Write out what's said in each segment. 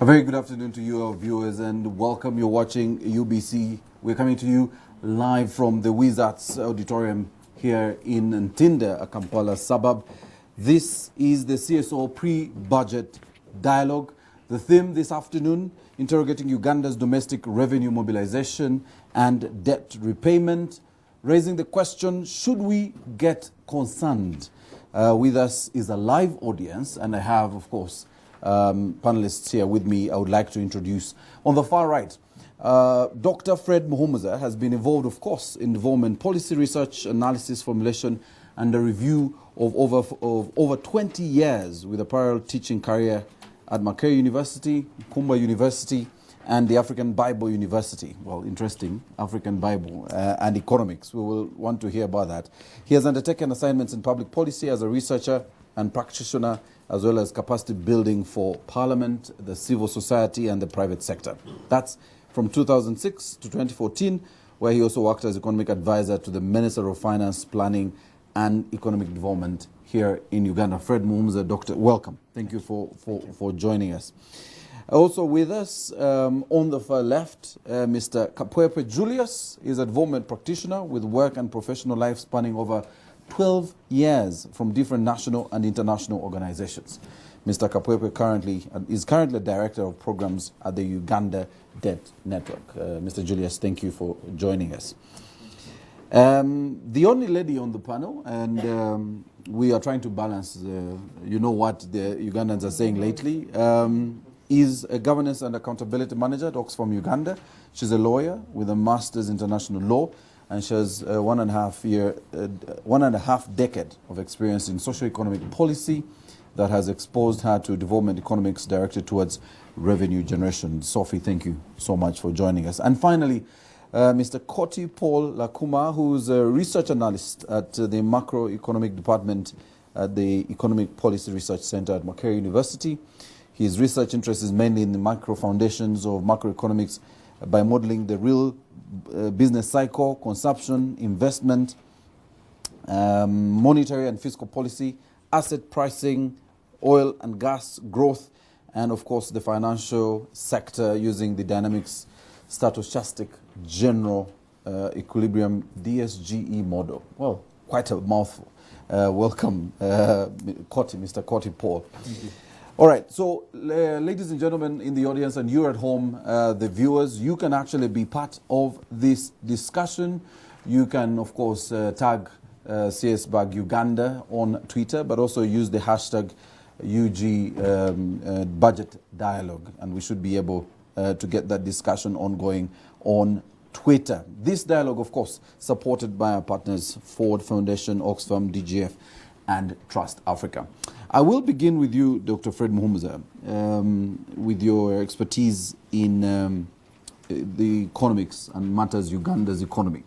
A very good afternoon to you, our viewers, and welcome. You're watching UBC. We're coming to you live from the Wizards Auditorium here in Ntinda, a Kampala suburb. This is the CSO pre-budget dialogue. The theme this afternoon, interrogating Uganda's domestic revenue mobilization and debt repayment, raising the question, should we get concerned? With us is a live audience, and I have, of course, panelists here with me. I would like to introduce on the far right, Dr. Fred Muhumuza has been involved, of course, in development policy research, analysis, formulation, and a review of over 20 years with a parallel teaching career at Makerere University, Kumba University, and the African Bible University. Well, interesting, African Bible and economics. We will want to hear about that. He has undertaken assignments in public policy as a researcher and practitioner, as well as capacity building for Parliament, the civil society, and the private sector. That's from 2006 to 2014, where he also worked as economic advisor to the Minister of Finance, Planning, and Economic Development here in Uganda. Fred Muhumuza, Doctor, welcome. Thank you for joining us. Also with us on the far left, Mr. Kapwepe Julius is a development practitioner with work and professional life spanning over 12 years from different national and international organizations. Mr. Kapwepe is currently Director of Programs at the Uganda Debt Network. Mr. Julius, thank you for joining us. The only lady on the panel, and we are trying to balance, you know what the Ugandans are saying lately, is a governance and accountability manager at Oxfam Uganda. She's a lawyer with a master's in international law, and she has one and a half decade of experience in socio-economic policy that has exposed her to development economics directed towards revenue generation. Sophie, thank you so much for joining us. And finally, Mr. Koti Paul Lakuma, who's a research analyst at the macroeconomic department at the Economic Policy Research Center at Makerere University. His research interest is mainly in the macro foundations of macroeconomics by modeling the real business cycle, consumption, investment, monetary and fiscal policy, asset pricing, oil and gas growth, and of course the financial sector using the dynamics stochastic general equilibrium DSGE model. Well, quite a mouthful. Welcome, Mr. Koti Paul. Thank you. All right, so ladies and gentlemen in the audience, and you at home, the viewers, you can actually be part of this discussion. You can, of course, tag CSBAG Uganda on Twitter, but also use the hashtag UG Budget Dialogue, and we should be able to get that discussion ongoing on Twitter. This dialogue, of course, supported by our partners, Ford Foundation, Oxfam, DGF, and Trust Africa. I will begin with you, Dr. Fred Muhumuza, with your expertise in the economics and matters Uganda's economy,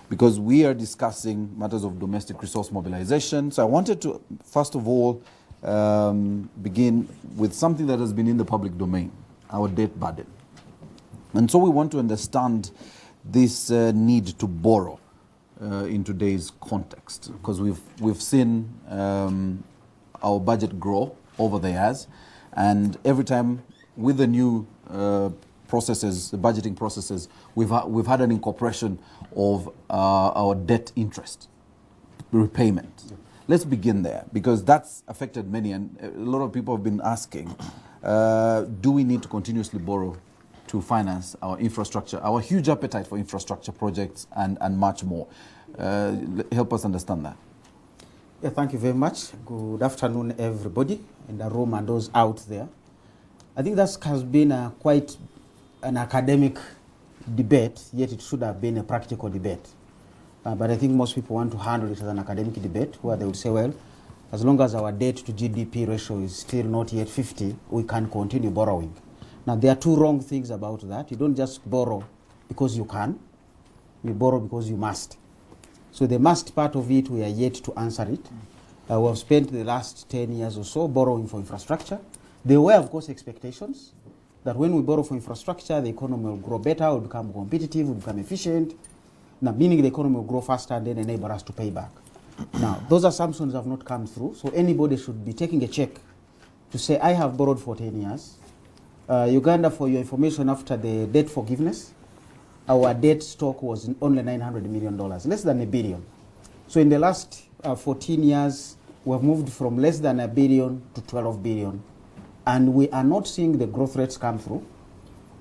because we are discussing matters of domestic resource mobilization. So I wanted to, first of all, begin with something that has been in the public domain, our debt burden. And so we want to understand this need to borrow in today's context, because we've seen our budget grow over the years, and every time with the new processes, the budgeting processes, we've had an incorporation of our debt interest repayment. Yeah. Let's begin there, because that's affected many, and a lot of people have been asking, do we need to continuously borrow to finance our infrastructure, our huge appetite for infrastructure projects and much more? Help us understand that. Yeah, thank you very much. Good afternoon, everybody in the room and those out there. I think that has been quite an academic debate, yet it should have been a practical debate. But I think most people want to handle it as an academic debate, where they would say, well, as long as our debt to GDP ratio is still not yet 50, we can continue borrowing. Now, there are two wrong things about that. You don't just borrow because you can. You borrow because you must. So the must part of it, we are yet to answer it. We have spent the last 10 years or so borrowing for infrastructure. There were, of course, expectations that when we borrow for infrastructure, the economy will grow better, will become competitive, will become efficient. Now, meaning the economy will grow faster and then enable us to pay back. Now, those assumptions have not come through, so anybody should be taking a check to say, I have borrowed for 10 years. Uganda, for your information, after the debt forgiveness, our debt stock was only $900 million, less than $1 billion. So in the last 14 years, we have moved from less than $1 billion to $12 billion. And we are not seeing the growth rates come through.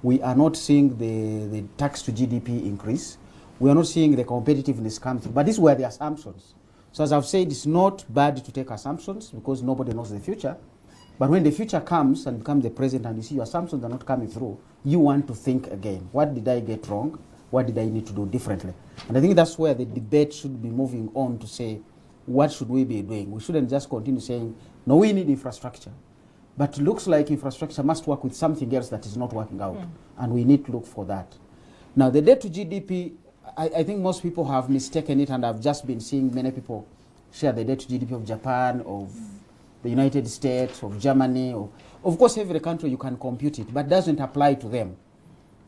We are not seeing the tax to GDP increase. We are not seeing the competitiveness come through. But these were the assumptions. So as I've said, it's not bad to take assumptions because nobody knows the future. But when the future comes and becomes the present and you see your assumptions are not coming through, you want to think again. What did I get wrong? What did I need to do differently? And I think that's where the debate should be moving on to say, what should we be doing? We shouldn't just continue saying, no, we need infrastructure. But it looks like infrastructure must work with something else that is not working out. And we need to look for that. Now, the debt to GDP, I think most people have mistaken it, and I've just been seeing many people share the debt to GDP of Japan, of the United States, of Germany. Of course, every country you can compute it, but doesn't apply to them.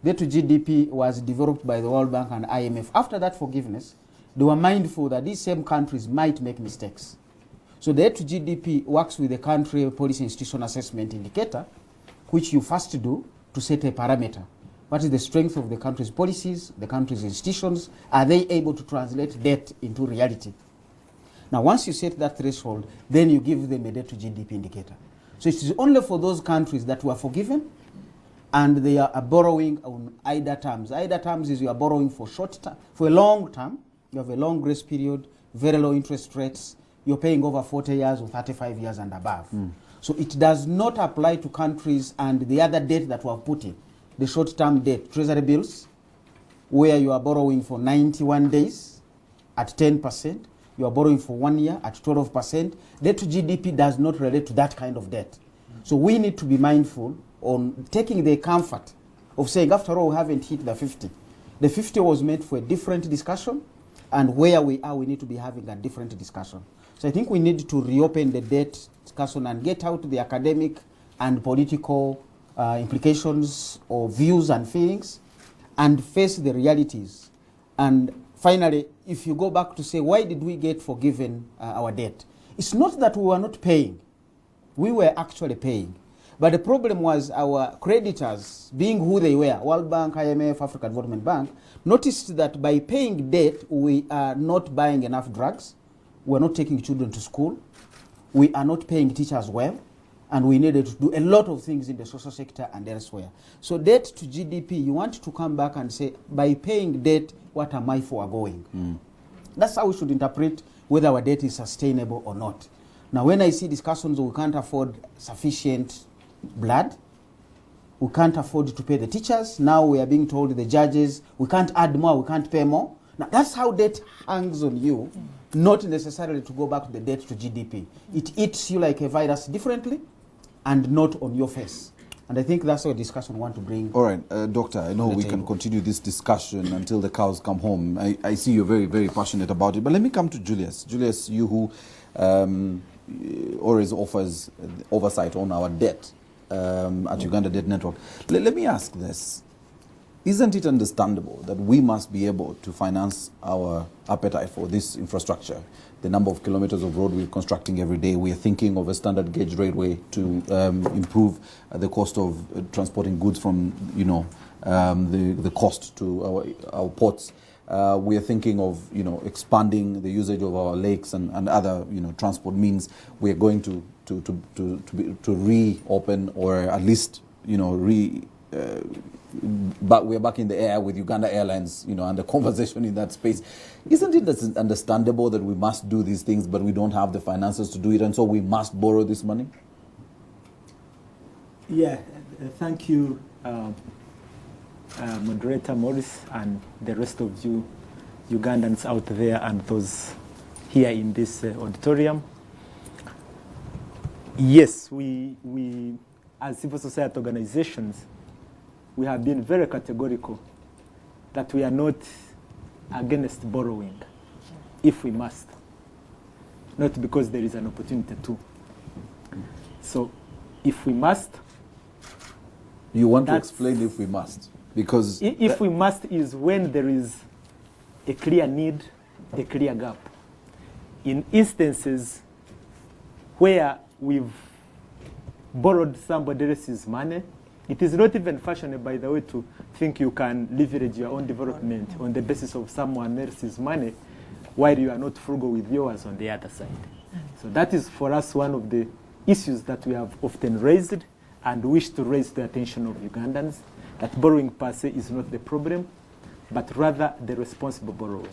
Debt to GDP was developed by the World Bank and IMF. After that forgiveness, they were mindful that these same countries might make mistakes. So the debt to GDP works with the country policy institution assessment indicator, which you first do to set a parameter. What is the strength of the country's policies, the country's institutions? Are they able to translate debt into reality? Now, once you set that threshold, then you give them a debt to GDP indicator. So it is only for those countries that were forgiven and they are borrowing on IDA terms. IDA terms is you are borrowing for short term, for a long term. You have a long grace period, very low interest rates. You're paying over 40 years or 35 years and above. So it does not apply to countries and the other debt that we have put in. The short-term debt, treasury bills, where you are borrowing for 91 days at 10%. You are borrowing for 1 year at 12%. Debt to GDP does not relate to that kind of debt. So we need to be mindful on taking the comfort of saying, after all, we haven't hit the 50. The 50 was meant for a different discussion, and where we are, we need to be having a different discussion. So I think we need to reopen the debt discussion and get out the academic and political implications or views and feelings and face the realities. And finally, if you go back to say, why did we get forgiven our debt? It's not that we were not paying. We were actually paying. But the problem was our creditors, being who they were, World Bank, IMF, African Development Bank, noticed that by paying debt, we are not buying enough drugs, we're not taking children to school, we are not paying teachers well, and we needed to do a lot of things in the social sector and elsewhere. So debt to GDP, you want to come back and say, by paying debt, what am I foregoing? That's how we should interpret whether our debt is sustainable or not. Now, when I see discussions, we can't afford sufficient blood, we can't afford to pay the teachers, now we are being told the judges, we can't add more, we can't pay more. Now, that's how debt hangs on you, not necessarily to go back to the debt to GDP. It eats you like a virus differently and not on your face. And I think that's our discussion we want to bring. All right, Doctor, I know we can continue this discussion until the cows come home. I see you're very, very passionate about it. But let me come to Julius. Julius, you who always offers oversight on our debt at Uganda Debt Network. Let me ask this. Isn't it understandable that we must be able to finance our appetite for this infrastructure? The number of kilometers of road we're constructing every day. We are thinking of a standard gauge railway to improve the cost of transporting goods from, the cost to our ports. We are thinking of, expanding the usage of our lakes and other, transport means. We are going to reopen or at least, but we're back in the air with Uganda Airlines, and the conversation in that space. Isn't it understandable that we must do these things, but we don't have the finances to do it, and so we must borrow this money? Yeah, thank you, Moderator Morris, and the rest of you Ugandans out there and those here in this auditorium. Yes, we as civil society organizations, we have been very categorical that we are not against borrowing if we must, not because there is an opportunity to. So if we must... You want to explain if we must? Because if we must is when there is a clear need, a clear gap. In instances where we've borrowed somebody else's money It is not even fashionable, by the way, to think you can leverage your own development on the basis of someone else's money while you are not frugal with yours on the other side. So that is, for us, one of the issues that we have often raised and wish to raise the attention of Ugandans, that borrowing per se is not the problem, but rather the responsible borrowing.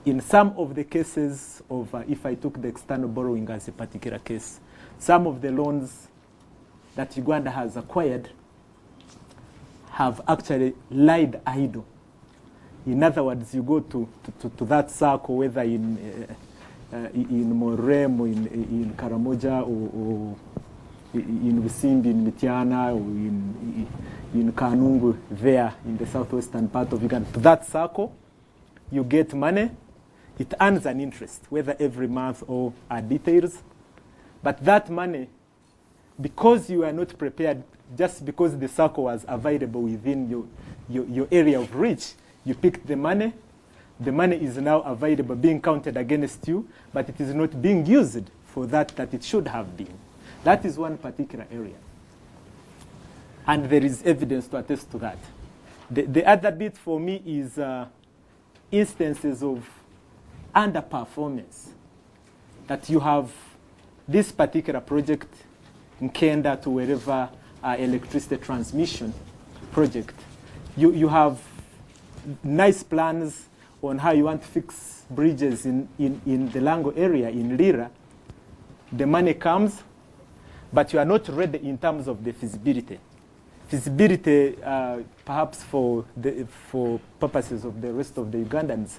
In some of the cases of, if I took the external borrowing as a particular case, some of the loans that Uganda has acquired have actually lied idle. In other words, you go to that circle, whether in Morem, or in Karamoja, or in Busimbi, in Mitiana, or in Kanungu, there in the southwestern part of Uganda. To that circle, you get money. It earns an interest, whether every month or at details. But that money, because you are not prepared, just because the circle was available within your area of reach, you picked the money is now available, being counted against you, but it is not being used for that it should have been. That is one particular area. And there is evidence to attest to that. The other bit for me is instances of underperformance. That you have this particular project in Kenda to wherever electricity transmission project. You have nice plans on how you want to fix bridges in the Lango area, in Lira. The money comes, but you are not ready in terms of the feasibility. Feasibility, perhaps for purposes of the rest of the Ugandans,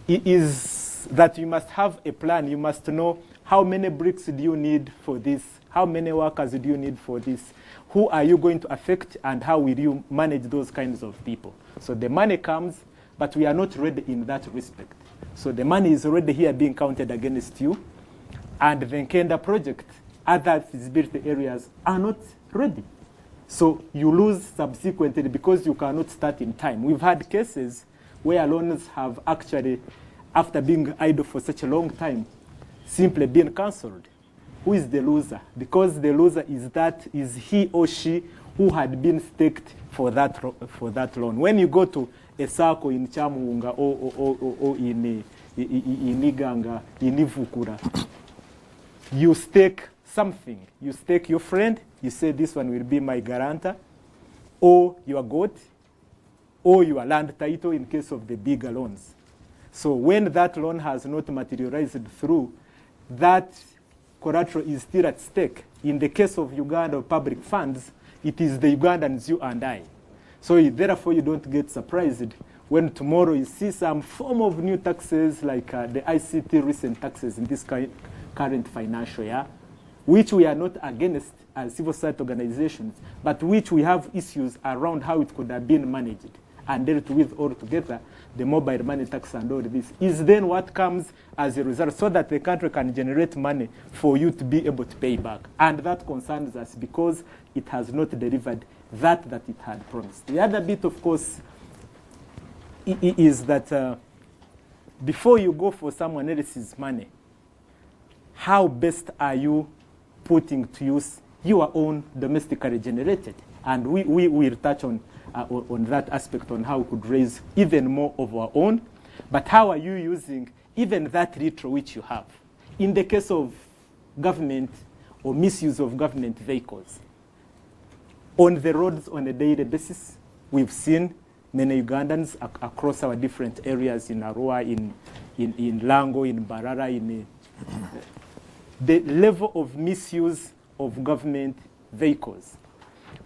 is that you must have a plan. You must know how many bricks do you need for this, how many workers do you need for this, who are you going to affect, and how will you manage those kinds of people. So the money comes, but we are not ready in that respect. So the money is already here being counted against you, and the Nkenda project, other feasibility areas are not ready. So you lose subsequently because you cannot start in time. We've had cases where loans have actually, after being idle for such a long time, simply been cancelled. Who is the loser? Because the loser is he or she who had been staked for that loan. When you go to a circle in Chamunga or in Iganga, in Ivukura, you stake something. You stake your friend, you say this one will be my guarantor, or your goat, or your land title in case of the bigger loans. So when that loan has not materialized through, that collateral is still at stake. In the case of Uganda public funds, it is the Ugandans, you and I. So therefore you don't get surprised when tomorrow you see some form of new taxes like the ICT recent taxes in this current financial year, which we are not against as civil society organizations, but which we have issues around how it could have been managed and dealt with altogether. The mobile money tax and all this is then what comes as a result, so that the country can generate money for you to be able to pay back. And that concerns us because it has not delivered that it had promised. The other bit, of course, is that before you go for someone else's money, how best are you putting to use your own domestically generated? And we will touch on that aspect, on how we could raise even more of our own. But how are you using even that little which you have? In the case of government or misuse of government vehicles, on the roads on a daily basis, we've seen many Ugandans across our different areas in Arua, in Lango, in Barara, the level of misuse of government vehicles.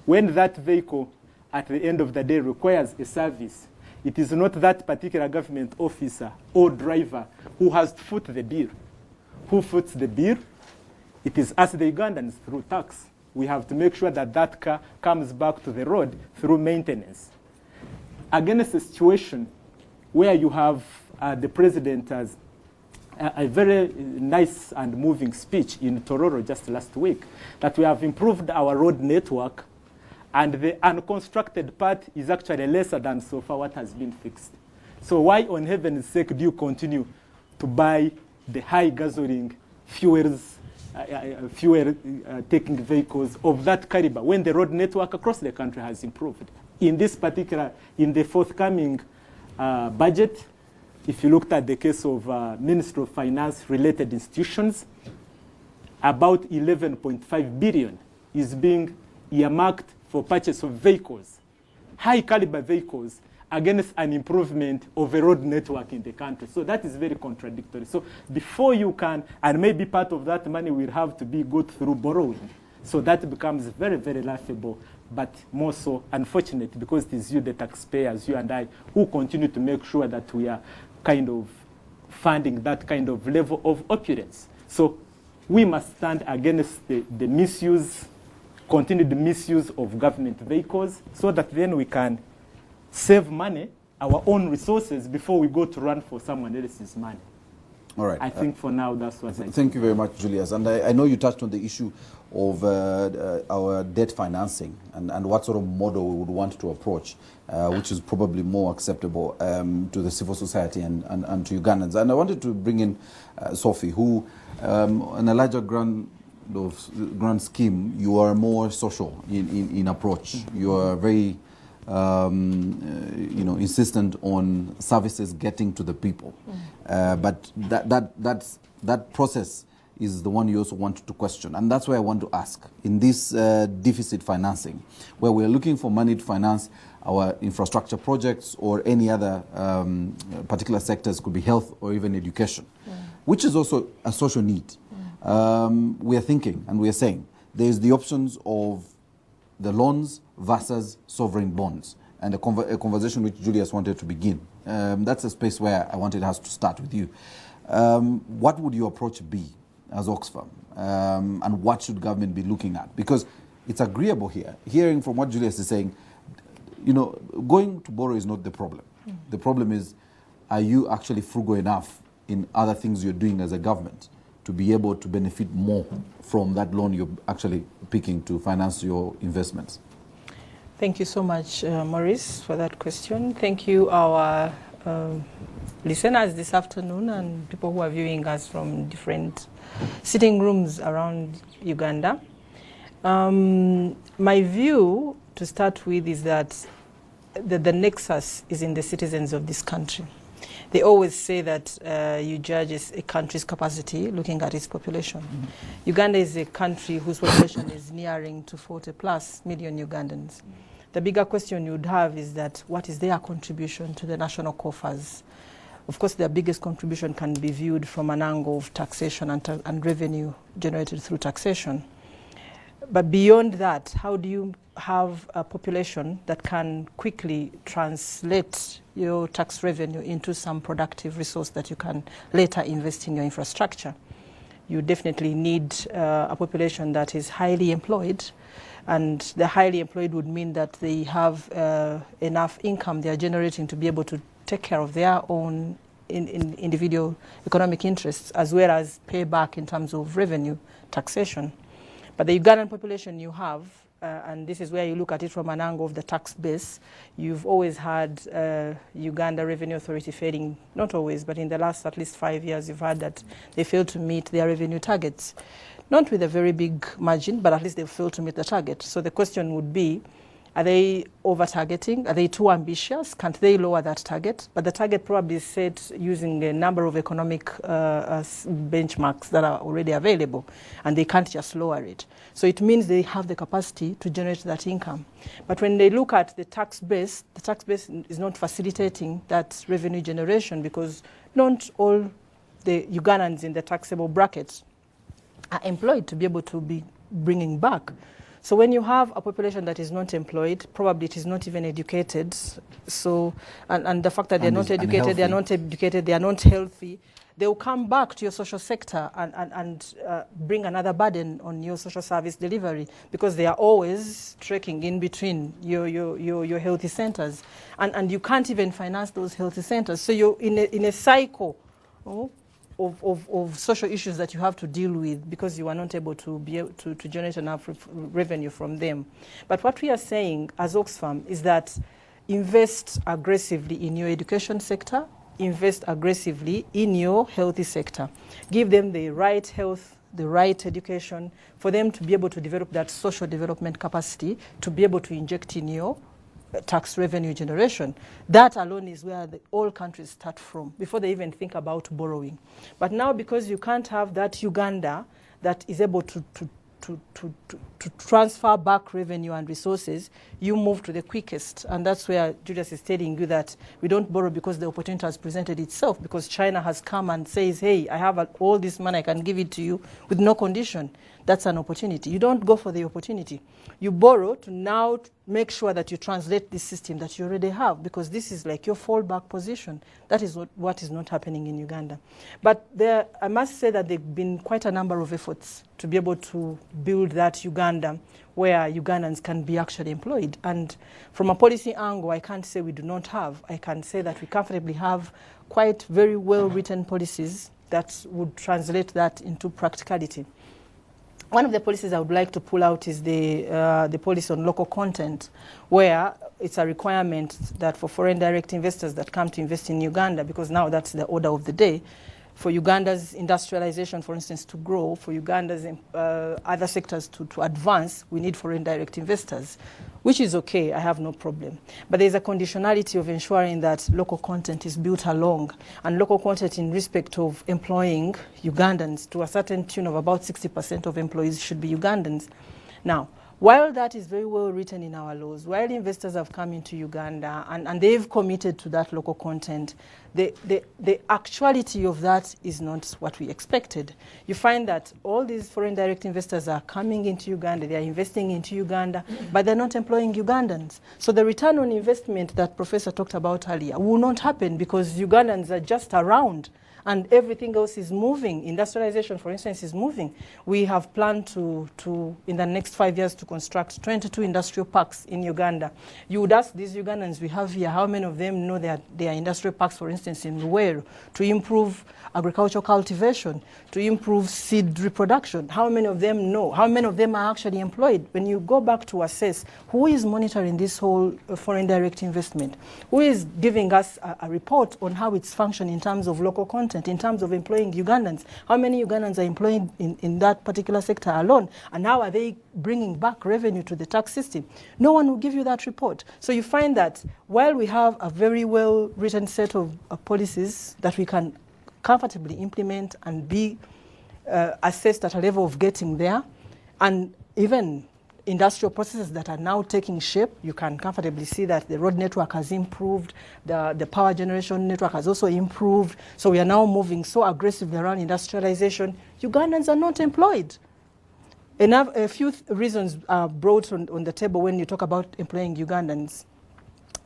When that vehicle, at the end of the day, requires a service, it is not that particular government officer or driver who has to foot the bill. Who foots the bill? It is us, the Ugandans, through tax. We have to make sure that that car comes back to the road through maintenance. Against a situation where you have the president as a very nice and moving speech in Tororo just last week, that we have improved our road network, and the unconstructed part is actually lesser than so far what has been fixed. So why, on heaven's sake, do you continue to buy the high gasoline fuels taking vehicles of that caliber when the road network across the country has improved. In this particular, in the forthcoming budget, if you looked at the case of Ministry of Finance related institutions, about 11.5 billion is being earmarked for purchase of vehicles, high caliber vehicles, against an improvement of a road network in the country. So that is very contradictory. So before you can, and maybe part of that money will have to be good through borrowing. So that becomes very, very laughable, but more so unfortunate because it is you, the taxpayers, you and I, who continue to make sure that we are kind of funding that kind of level of opulence. So we must stand against the misuse, continued misuse of government vehicles so that then we can save money, our own resources, before we go to run for someone else's money. All right. I think for now that's what I think. Thank you very much, Julius. And I know you touched on the issue of our debt financing and what sort of model we would want to approach, which is probably more acceptable to the civil society and to Ugandans. And I wanted to bring in Sophie, who, in a larger grand scheme, you are more social in approach. You are very insistent on services getting to the people. But that process is the one you also want to question. And that's why I want to ask, in this deficit financing, where we're looking for money to finance our infrastructure projects or any other particular sectors, could be health or even education, which is also a social need. We are thinking and we are saying there's the options of the loans versus sovereign bonds, and a conversation which Julius wanted to begin. That's a space where I wanted us to start with you. What would your approach be as Oxfam, and what should government be looking at? Because it's agreeable here. Hearing from what Julius is saying, going to borrow is not the problem. The problem is, are you actually frugal enough in other things you're doing as a government to be able to benefit more from that loan you're actually picking to finance your investments? Thank you so much, Maurice, for that question. Thank you, our listeners this afternoon and people who are viewing us from different sitting rooms around Uganda. My view, to start with, is that the nexus is in the citizens of this country. They always say that you judge a country's capacity looking at its population. Uganda is a country whose population is nearing to 40+ million Ugandans. The bigger question you would have is that what is their contribution to the national coffers? Of course, their biggest contribution can be viewed from an angle of taxation and revenue generated through taxation. But beyond that, how do you have a population that can quickly translate your tax revenue into some productive resource that you can later invest in your infrastructure? You definitely need a population that is highly employed, and the highly employed would mean that they have enough income they are generating to be able to take care of their own individual economic interests, as well as pay back in terms of revenue taxation. But the Ugandan population you have, and this is where you look at it from an angle of the tax base, you've always had Uganda Revenue Authority failing, not always, but in the last at least 5 years, you've had that they failed to meet their revenue targets. Not with a very big margin, but at least they've failed to meet the target. So the question would be, are they over-targeting? Are they too ambitious? Can't they lower that target? But the target probably is set using a number of economic benchmarks that are already available, and they can't just lower it. So it means they have the capacity to generate that income. But when they look at the tax base is not facilitating that revenue generation, because not all the Ugandans in the taxable brackets are employed to be able to be bringing back. So when you have a population that is not employed, probably it is not even educated. So, and the fact that they're not educated, they are not healthy, they will come back to your social sector and bring another burden on your social service delivery, because they are always trekking in between your healthy centers. And you can't even finance those healthy centers. So you're in a cycle of social issues that you have to deal with, because you are not able to generate enough revenue from them. But what we are saying as Oxfam is that invest aggressively in your education sector, invest aggressively in your healthy sector. Give them the right health the right education, for them to be able to develop that social development capacity, to be able to inject in your tax revenue generation. That alone is where all countries start from before they even think about borrowing. But now, because you can't have that Uganda that is able to transfer back revenue and resources, you move to the quickest. And that's where Julius is telling you that we don't borrow because the opportunity has presented itself, because China has come and says, hey, I have all this money, I can give it to you with no condition. That's an opportunity. You don't go for the opportunity. You borrow to now make sure that you translate this system that you already have, because this is like your fallback position. That is what is not happening in Uganda. But there, I must say that there have been quite a number of efforts to be able to build that Uganda where Ugandans can be actually employed. And from a policy angle, I can't say we do not have. I can say that we comfortably have quite very well-written policies that would translate that into practicality. One of the policies I would like to pull out is the policy on local content, where it's a requirement that for foreign direct investors that come to invest in Uganda, because now that's the order of the day, for Uganda's industrialization, for instance, to grow, for Uganda's other sectors to advance, we need foreign direct investors, which is okay, I have no problem. But there's a conditionality of ensuring that local content is built along, and local content in respect of employing Ugandans to a certain tune of about 60% of employees should be Ugandans. Now, while that is very well written in our laws, while investors have come into Uganda and they've committed to that local content, the actuality of that is not what we expected. You find that all these foreign direct investors are coming into Uganda, they are investing into Uganda, but they're not employing Ugandans. So the return on investment that Professor talked about earlier will not happen, because Ugandans are just around and everything else is moving. Industrialization, for instance, is moving. We have planned to in the next 5 years, to construct 22 industrial parks in Uganda. You would ask these Ugandans we have here, how many of them know there are industrial parks, for instance, in Luweero, to improve agricultural cultivation, to improve seed reproduction? How many of them know? How many of them are actually employed? When you go back to assess who is monitoring this whole foreign direct investment, who is giving us a report on how it's functioning in terms of local content, in terms of employing Ugandans, how many Ugandans are employed in that particular sector alone, and how are they bringing back revenue to the tax system? No one will give you that report. So you find that while we have a very well-written set of policies that we can comfortably implement and be assessed at a level of getting there, and even industrial processes that are now taking shape, you can comfortably see that the road network has improved, the power generation network has also improved, so we are now moving so aggressively around industrialization. Ugandans are not employed. A few reasons are brought on the table when you talk about employing Ugandans.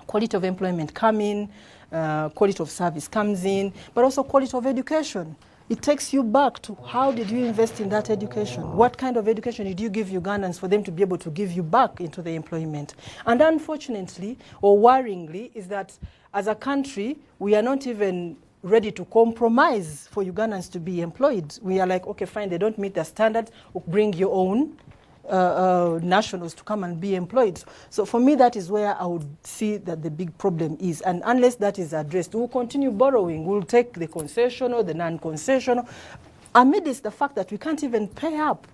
Quality of employment come in, quality of service comes in, but also quality of education. It takes you back to how did you invest in that education? What kind of education did you give Ugandans for them to be able to give you back into the employment? And unfortunately, or worryingly, is that as a country, we are not even ready to compromise for Ugandans to be employed. We are like, okay, fine, they don't meet the standards, bring your own nationals to come and be employed. So for me, that is where I would see that the big problem is. And unless that is addressed, we'll continue borrowing. We'll take the concessional, the non-concessional, amidst the fact that we can't even pay up.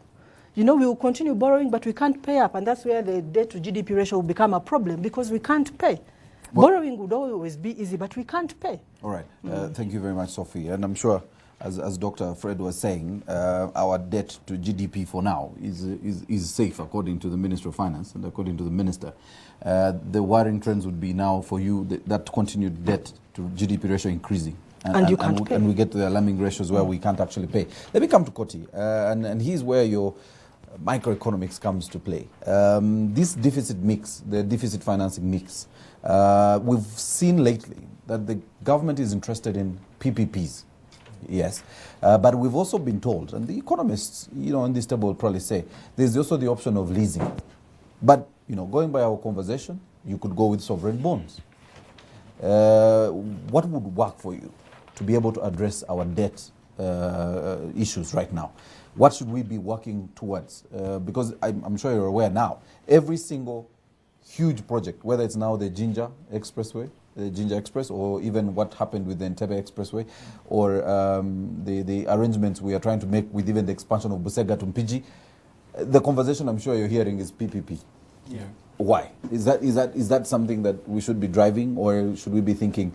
You know, we will continue borrowing, but we can't pay up. And that's where the debt to GDP ratio will become a problem, because we can't pay. Well, borrowing would always be easy, but we can't pay. All right. Thank you very much, Sophie. And I'm sure, as Dr. Fred was saying, our debt to GDP for now is safe, according to the Minister of Finance and according to the Minister. The worrying trends would be now for you that continued debt to GDP ratio increasing. And you can't pay. And we get to the alarming ratios where we can't actually pay. Let me come to Koti, and here's where your microeconomics comes to play. This deficit mix, the deficit financing mix, we've seen lately that the government is interested in PPPs. Yes, but we've also been told, and the economists, in this table will probably say, there's also the option of leasing. But, going by our conversation, you could go with sovereign bonds. What would work for you to be able to address our debt issues right now? What should we be working towards? Because I'm sure you're aware now, every single huge project, whether it's now the Jinja Expressway, Ginger Express, or even what happened with the Entebbe Expressway, or the arrangements we are trying to make with even the expansion of Busega to Mpiji. The conversation I'm sure you're hearing is PPP. Yeah. Why? Is that something that we should be driving, or should we be thinking,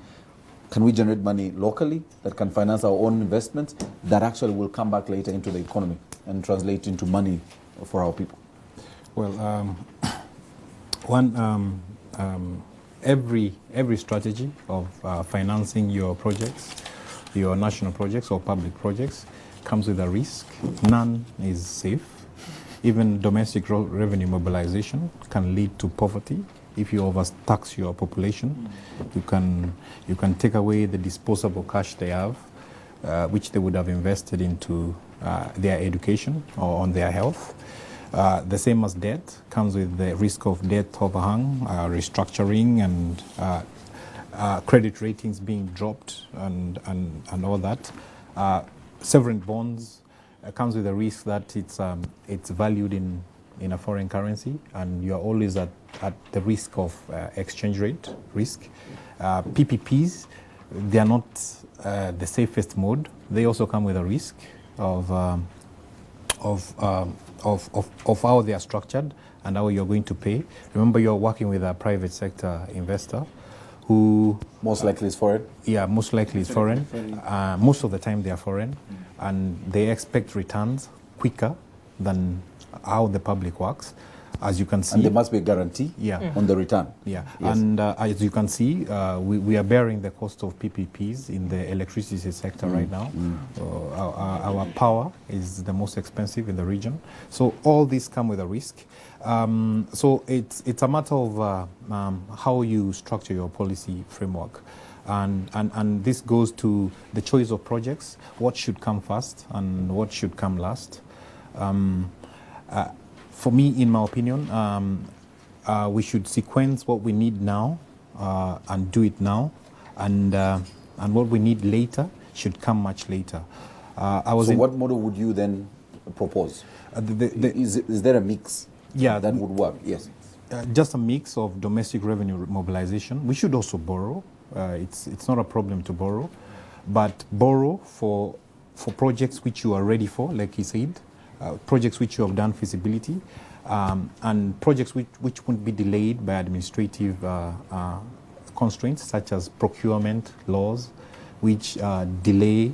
can we generate money locally that can finance our own investments that actually will come back later into the economy and translate into money for our people? Well, every strategy of financing your projects, your national projects or public projects, comes with a risk. None is safe. Even domestic revenue mobilization can lead to poverty. If you overtax your population, you can take away the disposable cash they have, which they would have invested into their education or on their health. The same as debt comes with the risk of debt overhang, restructuring, and credit ratings being dropped, and all that. Sovereign bonds comes with the risk that it's valued in a foreign currency, and you're always at the risk of exchange rate risk. PPPs, they are not the safest mode. They also come with a risk of how they are structured and how you're going to pay. Remember, you're working with a private sector investor who... Most likely is foreign? Yeah, most likely is foreign. Most of the time they are foreign, and they expect returns quicker than how the public works. As you can see... And there must be a guarantee on the return. Yeah, yes. And as you can see, we are bearing the cost of PPPs in the electricity sector right now. Our power is the most expensive in the region. So all these come with a risk. So it's a matter of how you structure your policy framework. And this goes to the choice of projects, what should come first and what should come last. For me, in my opinion, we should sequence what we need now and do it now, and what we need later should come much later. So what model would you then propose? Is there a mix that would work? Yes. Just a mix of domestic revenue mobilization. We should also borrow. It's not a problem to borrow, but borrow for projects which you are ready for, like you said. Projects which you have done feasibility, and projects which won't be delayed by administrative constraints, such as procurement laws, which delay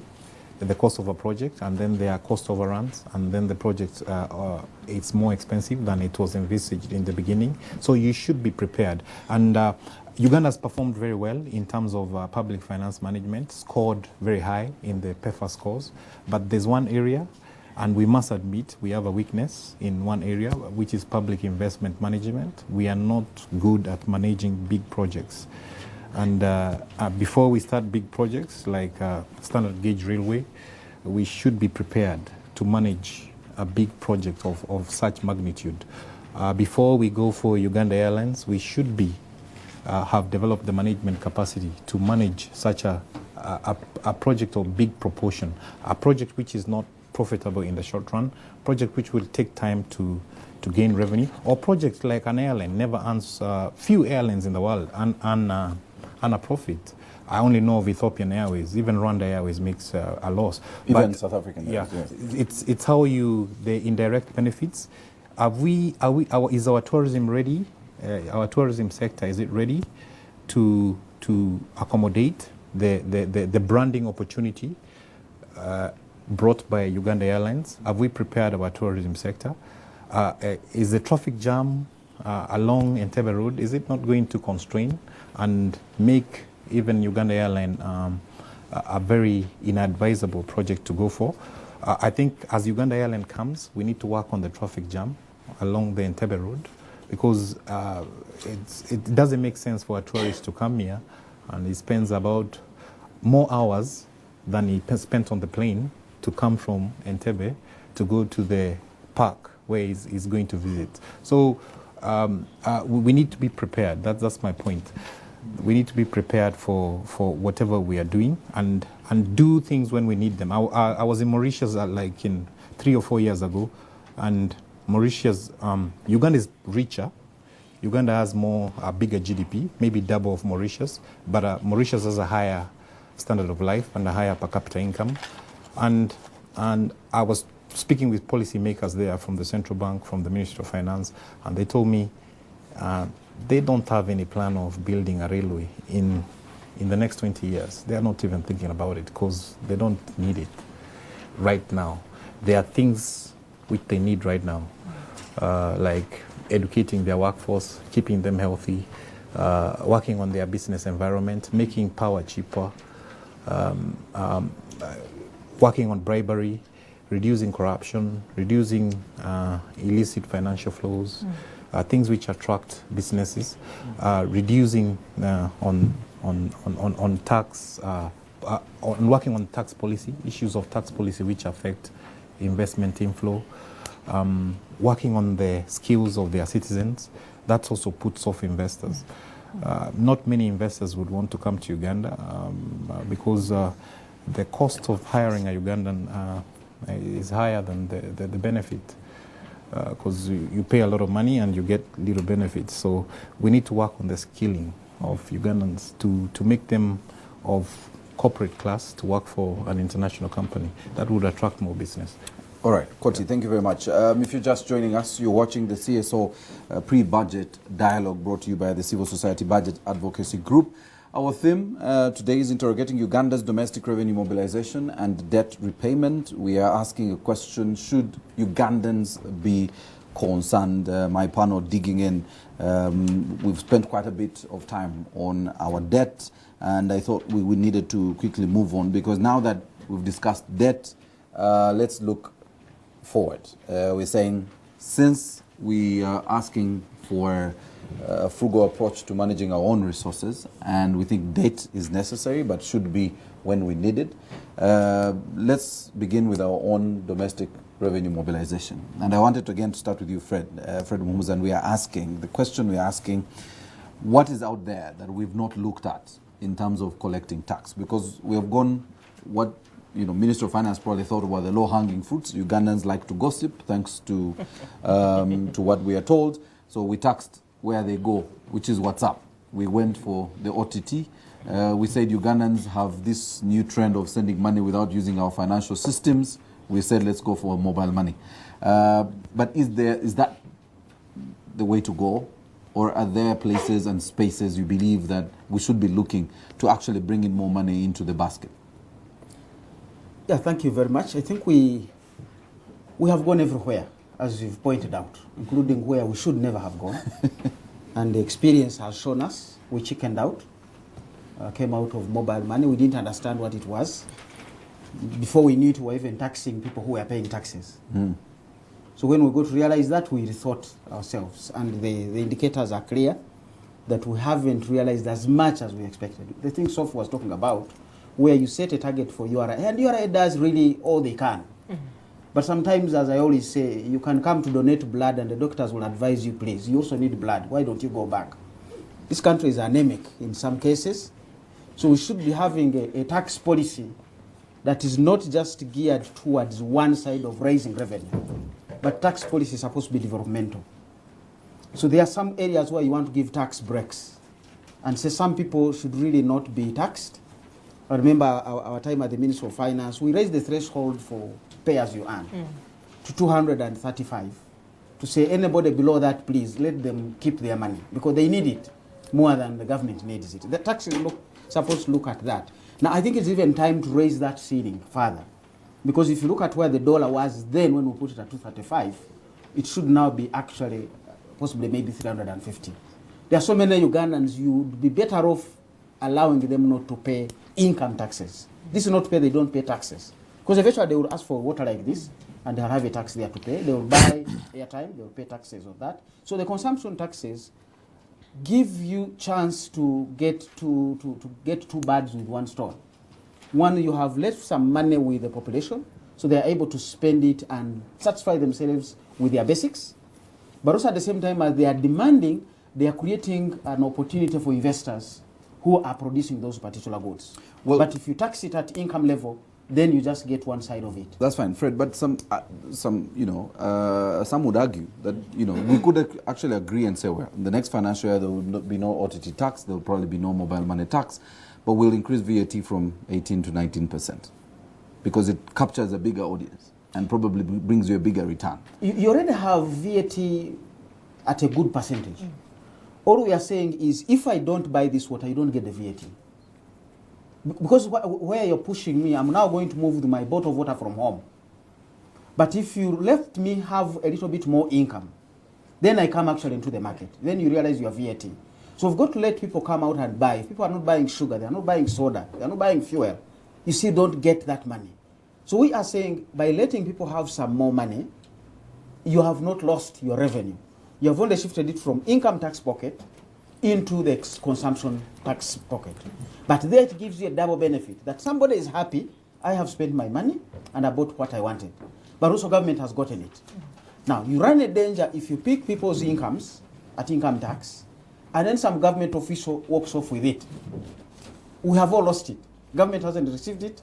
the cost of a project, and then there are cost overruns, and then the project it's more expensive than it was envisaged in the beginning. So you should be prepared. And Uganda has performed very well in terms of public finance management, scored very high in the PEFA scores, but there's one area, and we must admit we have a weakness in one area, which is public investment management. We are not good at managing big projects. And before we start big projects like standard gauge railway, we should be prepared to manage a big project of such magnitude. Before we go for Uganda Airlines, we should be have developed the management capacity to manage such a project of big proportion, a project which is not profitable in the short run, project which will take time to gain revenue, or projects like an airline never earns, few airlines in the world earn a profit. I only know of Ethiopian Airways. Even Rwanda Airways makes a loss. Even but, South African Airways. Yeah, yes. It's how the indirect benefits. Is our tourism ready? Our tourism sector, is it ready to accommodate the branding opportunity brought by Uganda Airlines? Have we prepared our tourism sector? Is the traffic jam along Entebbe Road, is it not going to constrain and make even Uganda Airline a very inadvisable project to go for? I think as Uganda Airline comes, we need to work on the traffic jam along the Entebbe Road, because it doesn't make sense for a tourist to come here and he spends about more hours than he spent on the plane to come from Entebbe to go to the park where he's going to visit. So we need to be prepared. That's my point. We need to be prepared for whatever we are doing and do things when we need them. I was in Mauritius like in 3 or 4 years ago, and Mauritius, Uganda is richer Uganda has a bigger GDP, maybe double of Mauritius, but Mauritius has a higher standard of life and a higher per capita income. And I was speaking with policymakers there from the central bank, from the Ministry of Finance, and they told me they don't have any plan of building a railway in the next 20 years. They are not even thinking about it because they don't need it right now. There are things which they need right now, like educating their workforce, keeping them healthy, working on their business environment, making power cheaper, working on bribery, reducing corruption, reducing illicit financial flows, things which attract businesses, reducing on tax, on working on tax policy, issues of tax policy which affect investment inflow, working on the skills of their citizens. That also puts off investors. Not many investors would want to come to Uganda because the cost of hiring a Ugandan is higher than the benefit, because you pay a lot of money and you get little benefits. So we need to work on the skilling of Ugandans to make them of corporate class to work for an international company. That would attract more business. All right, Koti, thank you very much. If you're just joining us, you're watching the CSO pre-budget dialogue brought to you by the Civil Society Budget Advocacy Group. Our theme today is interrogating Uganda's domestic revenue mobilization and debt repayment. We are asking a question: should Ugandans be concerned? My panel digging in. We've spent quite a bit of time on our debt, and I thought we needed to quickly move on, because now that we've discussed debt, let's look forward. We're saying, since we are asking for a frugal approach to managing our own resources, and we think debt is necessary but should be when we need it, let's begin with our own domestic revenue mobilization. And I wanted again to start with you, Fred Mumuza, and the question we are asking, what is out there that we've not looked at in terms of collecting tax? Because we have gone, what Minister of Finance probably thought were the low-hanging fruits. Ugandans like to gossip, thanks to what we are told. So we taxed where they go, which is WhatsApp. We went for the OTT. We said Ugandans have this new trend of sending money without using our financial systems. We said let's go for mobile money. But is that the way to go? Or are there places and spaces you believe that we should be looking to actually bring in more money into the basket? Yeah, thank you very much. I think we have gone everywhere, as you've pointed out, including where we should never have gone. And the experience has shown us we chickened out, came out of mobile money. We didn't understand what it was. Before we knew it, we were even taxing people who were paying taxes. So when we got to realize that, we rethought ourselves. And the indicators are clear that we haven't realized as much as we expected. The thing Sof was talking about, where you set a target for URA, and URA does really all they can. But sometimes, as I always say, you can come to donate blood and the doctors will advise you, please, you also need blood. Why don't you go back? This country is anemic in some cases. So we should be having a tax policy that is not just geared towards one side of raising revenue, but tax policy is supposed to be developmental. So there are some areas where you want to give tax breaks and say some people should really not be taxed. I remember our time at the Ministry of Finance, we raised the threshold for pay as you earn to 235, to say anybody below that, please let them keep their money, because they need it more than the government needs it. The tax is supposed to look at that. Now, I think it's even time to raise that ceiling further, because if you look at where the dollar was then when we put it at 235, it should now be actually possibly maybe 350. There are so many Ugandans, you would be better off allowing them not to pay income taxes. This is not pay, they don't pay taxes. Because eventually they will ask for water like this, and they'll have a tax there to pay. They will buy airtime, they will pay taxes on that. So the consumption taxes give you chance to get two birds with one stone. One, you have left some money with the population, so they are able to spend it and satisfy themselves with their basics. But also at the same time, as they are demanding, they are creating an opportunity for investors who are producing those particular goods. Well, but if you tax it at income level, then you just get one side of it. That's fine, Fred. But some would argue that we could actually agree and say, well, in the next financial year there will be no OTT tax, there will probably be no mobile money tax, but we'll increase VAT from 18 to 19% because it captures a bigger audience and probably brings you a bigger return. You already have VAT at a good percentage. All we are saying is, if I don't buy this water, you don't get the VAT. Because where you're pushing me, I'm now going to move with my bottle of water from home. But if you left me have a little bit more income, then I come actually into the market. Then you realize you are VAT. So we've got to let people come out and buy. If people are not buying sugar, they are not buying soda, they are not buying fuel, you see, don't get that money. So we are saying, by letting people have some more money, you have not lost your revenue. You have only shifted it from income tax pocket into the consumption tax pocket. But there it gives you a double benefit, that somebody is happy, I have spent my money and I bought what I wanted. But also government has gotten it. Now, you run a danger if you pick people's incomes at income tax, and then some government official walks off with it. We have all lost it. Government hasn't received it,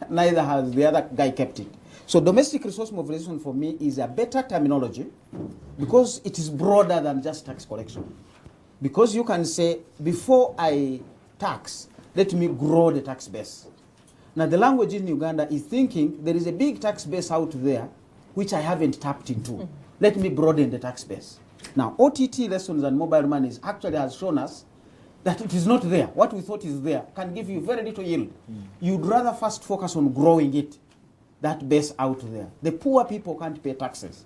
neither has the other guy kept it. So domestic resource mobilization for me is a better terminology because it is broader than just tax collection. Because you can say, before I tax, let me grow the tax base. Now the language in Uganda is thinking there is a big tax base out there which I haven't tapped into. Let me broaden the tax base. Now OTT lessons and mobile money actually has shown us that it is not there. What we thought is there can give you very little yield. You'd rather first focus on growing it, that base out there. The poor people can't pay taxes.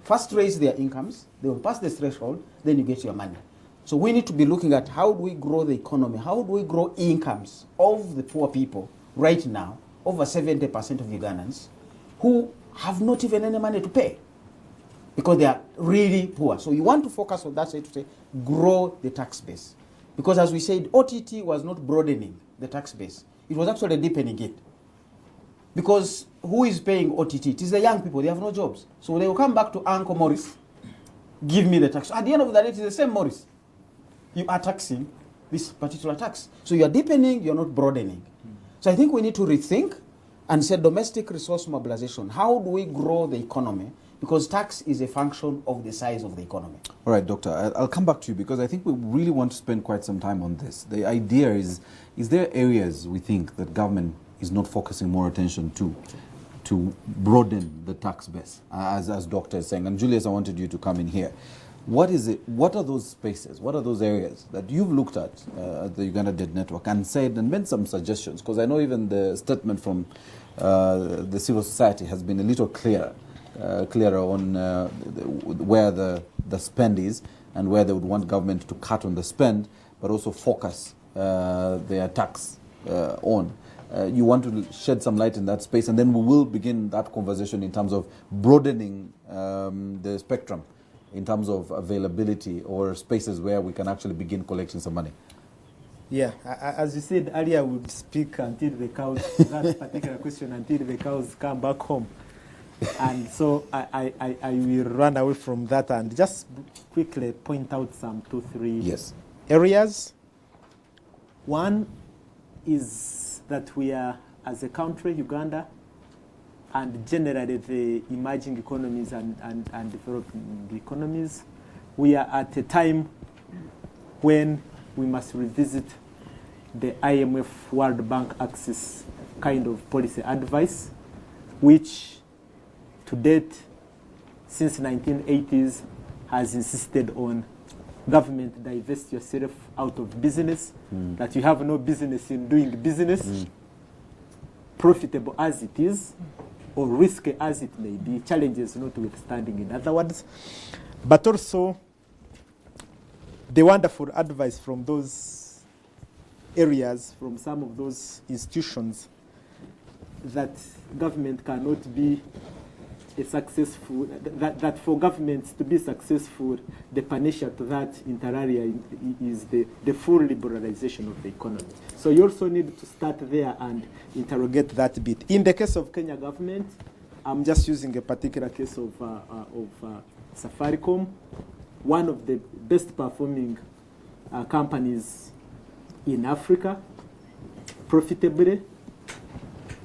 First raise their incomes, they will pass the threshold, then you get your money. So we need to be looking at how do we grow the economy, how do we grow incomes of the poor people right now, over 70% of Ugandans, who have not even any money to pay because they are really poor. So you want to focus on that side to say, grow the tax base. Because as we said, OTT was not broadening the tax base. It was actually deepening it. Because who is paying OTT? It is the young people, they have no jobs. So they will come back to Uncle Morris, give me the tax. At the end of the day, it is the same Morris. You are taxing this particular tax. So you are deepening, you are not broadening. So I think we need to rethink and say domestic resource mobilization. How do we grow the economy? Because tax is a function of the size of the economy. All right, Doctor, I'll come back to you because I think we really want to spend quite some time on this. The idea is there areas we think that government is not focusing more attention to broaden the tax base, as Doctor is saying? And Julius, I wanted you to come in here. What is it? What are those spaces? What are those areas that you've looked at the Uganda Dead Network and said and made some suggestions? Because I know even the statement from the civil society has been a little clearer on where the spend is and where they would want government to cut on the spend, but also focus their tax on. You want to shed some light in that space, and then we will begin that conversation in terms of broadening the spectrum in terms of availability or spaces where we can actually begin collecting some money. Yeah, as you said earlier, we would speak until the cows, that particular question, until the cows come back home. And so I will run away from that and just quickly point out some 2-3 areas. One is that we are, as a country, Uganda, and generally the emerging economies and developing economies, we are at a time when we must revisit the IMF World Bank Axis kind of policy advice, which to date, since 1980s, has insisted on government divest yourself out of business, that you have no business in doing business, profitable as it is, or risky as it may be, challenges notwithstanding, in other words, but also the wonderful advice from those areas, from some of those institutions, that government cannot be a successful, that for governments to be successful, the panacea to that inter alia is the full liberalization of the economy. So you also need to start there and interrogate that bit. In the case of Kenya government, I'm just using a particular case of Safaricom, one of the best performing companies in Africa, profitably,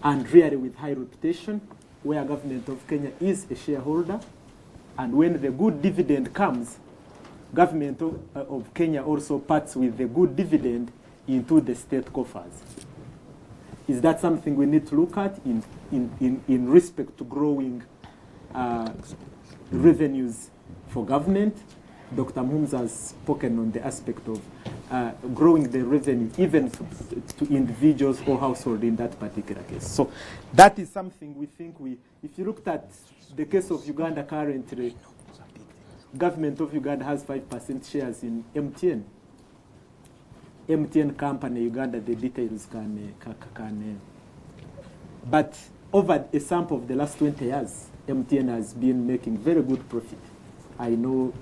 and really with high reputation, where government of Kenya is a shareholder. And when the good dividend comes, government of Kenya also parts with the good dividend into the state coffers. Is that something we need to look at in respect to growing revenues for government? Dr. Mhums has spoken on the aspect of growing the revenue even to individuals or household in that particular case. So that is something we think if you looked at the case of Uganda currently, government of Uganda has 5% shares in MTN. MTN company, Uganda, the details can but over a sample of the last 20 years, MTN has been making very good profit. I know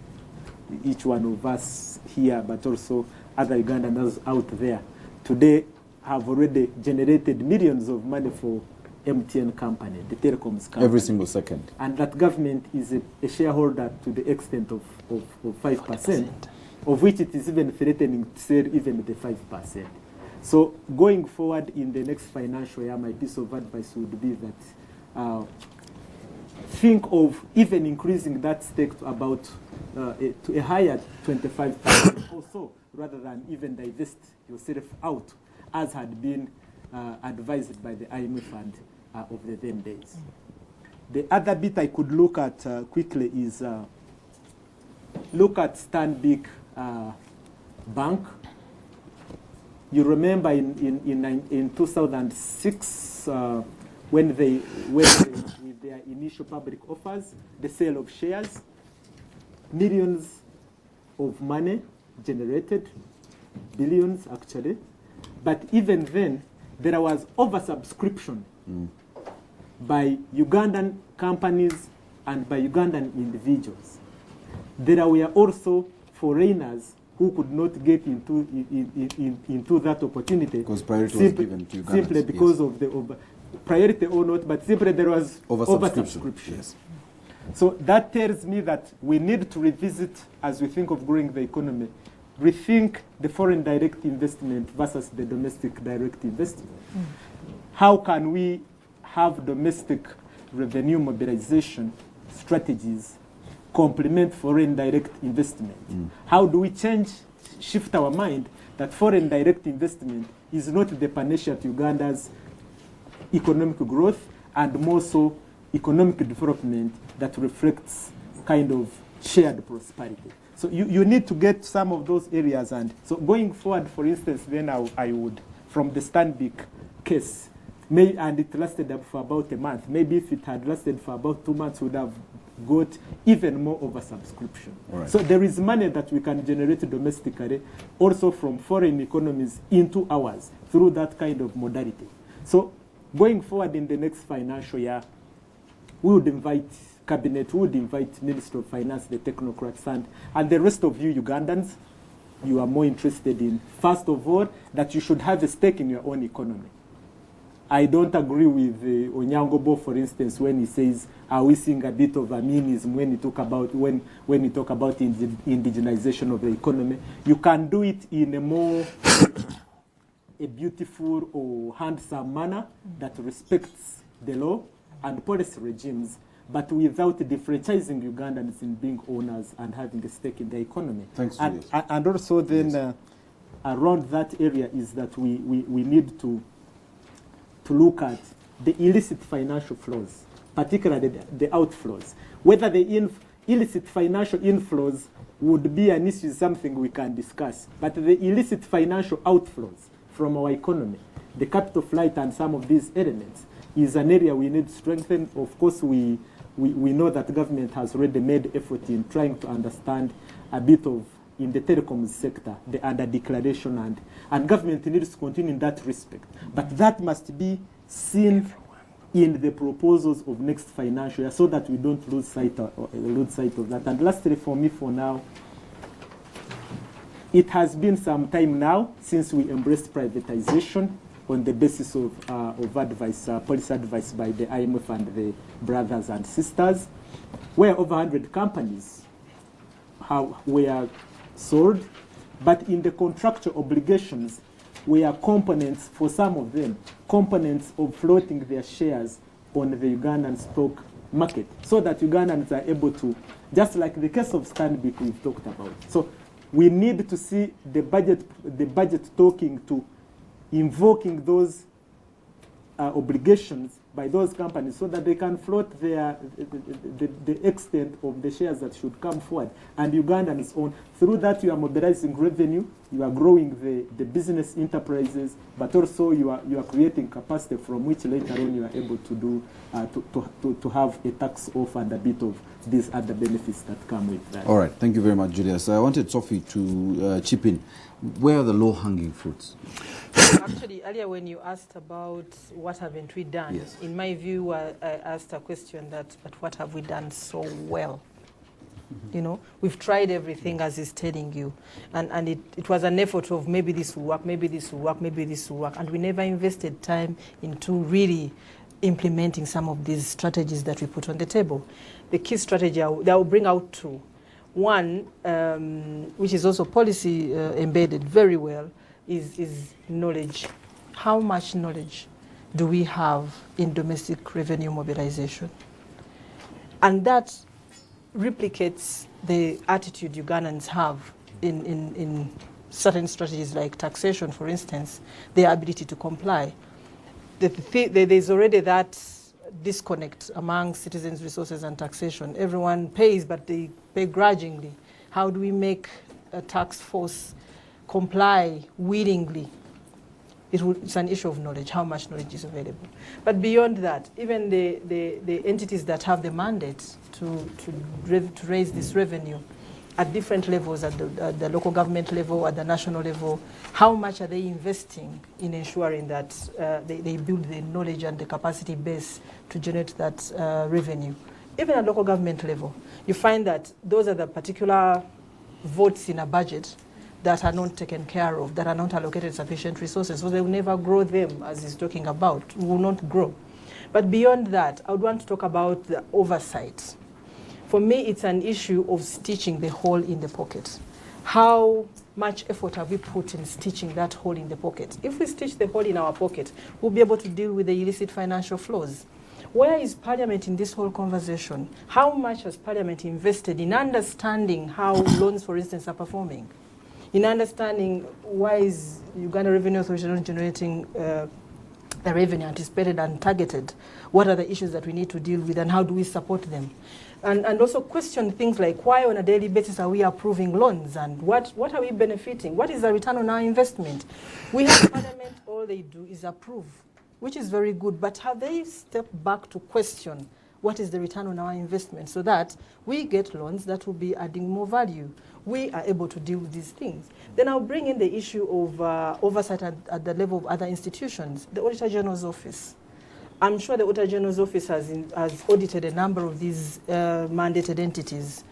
each one of us here, but also other Ugandans out there, today have already generated millions of money for MTN company, the telecoms company. Every single second. And that government is a shareholder to the extent of 5%, of which it is even threatening to sell even the 5%. So going forward in the next financial year, my piece of advice would be that think of even increasing that stake to about to a higher 25% or so, rather than even divest yourself out, as had been advised by the IMF and of the then days. The other bit I could look at quickly is look at Stanbic Bank. You remember in 2006 when they with their initial public offers, the sale of shares, millions of money generated, billions actually, but even then there was oversubscription by Ugandan companies and by Ugandan individuals. There were also foreigners who could not get into that opportunity because priority was given to Uganda. Simply because of the priority or not, but simply there was oversubscription. Yes. So that tells me that we need to revisit, as we think of growing the economy, rethink the foreign direct investment versus the domestic direct investment. How can we have domestic revenue mobilization strategies complement foreign direct investment? How do we shift our mind that foreign direct investment is not the panacea to Uganda's economic growth, and more so economic development that reflects kind of shared prosperity? So you need to get some of those areas. And so going forward, for instance, then I would, from the Stanbic case, and it lasted for about a month. Maybe if it had lasted for about 2 months, we would have got even more oversubscription. Right. So there is money that we can generate domestically, also from foreign economies into ours through that kind of modality. So going forward in the next financial year, we would invite Cabinet, we would invite Minister of Finance, the technocrats, and the rest of you Ugandans. You are more interested in, first of all, that you should have a stake in your own economy. I don't agree with Onyangobo, for instance, when he says, are we seeing a bit of aminism when you talk about indigenization of the economy? You can do it in a more a beautiful or handsome manner that respects the law and policy regimes, but without differentializing Ugandans in being owners and having a stake in the economy. Thanks. And also then around that area is that we need to look at the illicit financial flows, particularly the outflows. Whether the illicit financial inflows would be an issue is something we can discuss, but the illicit financial outflows from our economy, the capital flight and some of these elements, is an area we need to strengthen. Of course, we know that the government has already made effort in trying to understand a bit of, in the telecoms sector, the under-declaration, and government needs to continue in that respect. But that must be seen in the proposals of next financial year so that we don't lose sight of that. And lastly, for me, for now, it has been some time now since we embraced privatization on the basis of advice, policy advice by the IMF and the brothers and sisters, where over 100 companies were sold, but in the contractual obligations, were components, for some of them, components of floating their shares on the Ugandan stock market, so that Ugandans are able to, just like the case of Stanbic we've talked about. So we need to see the budget talking to invoking those obligations by those companies so that they can float their, the extent of the shares that should come forward. And Ugandans own. Through that, you are mobilizing revenue, you are growing the business enterprises, but also you are creating capacity from which later on you are able to do, to have a tax off and a bit of these other benefits that come with that. All right, thank you very much, Julius. I wanted Sophie to chip in. Where are the low-hanging fruits? Actually, earlier when you asked about what haven't we done, yes, in my view, I asked a question that, but what have we done so well? Mm-hmm. You know, we've tried everything as he's telling you, and it was an effort of maybe this will work, maybe this will work, maybe this will work, and we never invested time into really implementing some of these strategies that we put on the table. The key strategy that will bring out two. One, which is also policy embedded very well, is knowledge. How much knowledge do we have in domestic revenue mobilization? And that replicates the attitude Ugandans have in certain strategies like taxation, for instance, their ability to comply. There's already that disconnect among citizens' resources and taxation. Everyone pays, but they pay grudgingly. How do we make a tax force comply willingly? It's an issue of knowledge, how much knowledge is available. But beyond that, even the entities that have the mandate to raise this revenue at different levels, at the local government level, at the national level, how much are they investing in ensuring that they build the knowledge and the capacity base to generate that revenue? Even at local government level, you find that those are the particular votes in a budget that are not taken care of, that are not allocated sufficient resources, so they will never grow them, as he's talking about, will not grow. But beyond that, I would want to talk about the oversight. For me, it's an issue of stitching the hole in the pocket. How much effort have we put in stitching that hole in the pocket? If we stitch the hole in our pocket, we'll be able to deal with the illicit financial flows. Where is Parliament in this whole conversation? How much has Parliament invested in understanding how loans, for instance, are performing? In understanding why is Uganda Revenue Authority not generating the revenue anticipated and targeted? What are the issues that we need to deal with, and how do we support them? And also question things like, why on a daily basis are we approving loans, and what are we benefiting? What is the return on our investment? We have Parliament, all they do is approve, which is very good, but have they stepped back to question what is the return on our investment, so that we get loans that will be adding more value? We are able to deal with these things. Then I'll bring in the issue of oversight at the level of other institutions. The Auditor General's Office. I'm sure the Auditor General's Office has audited a number of these mandated entities.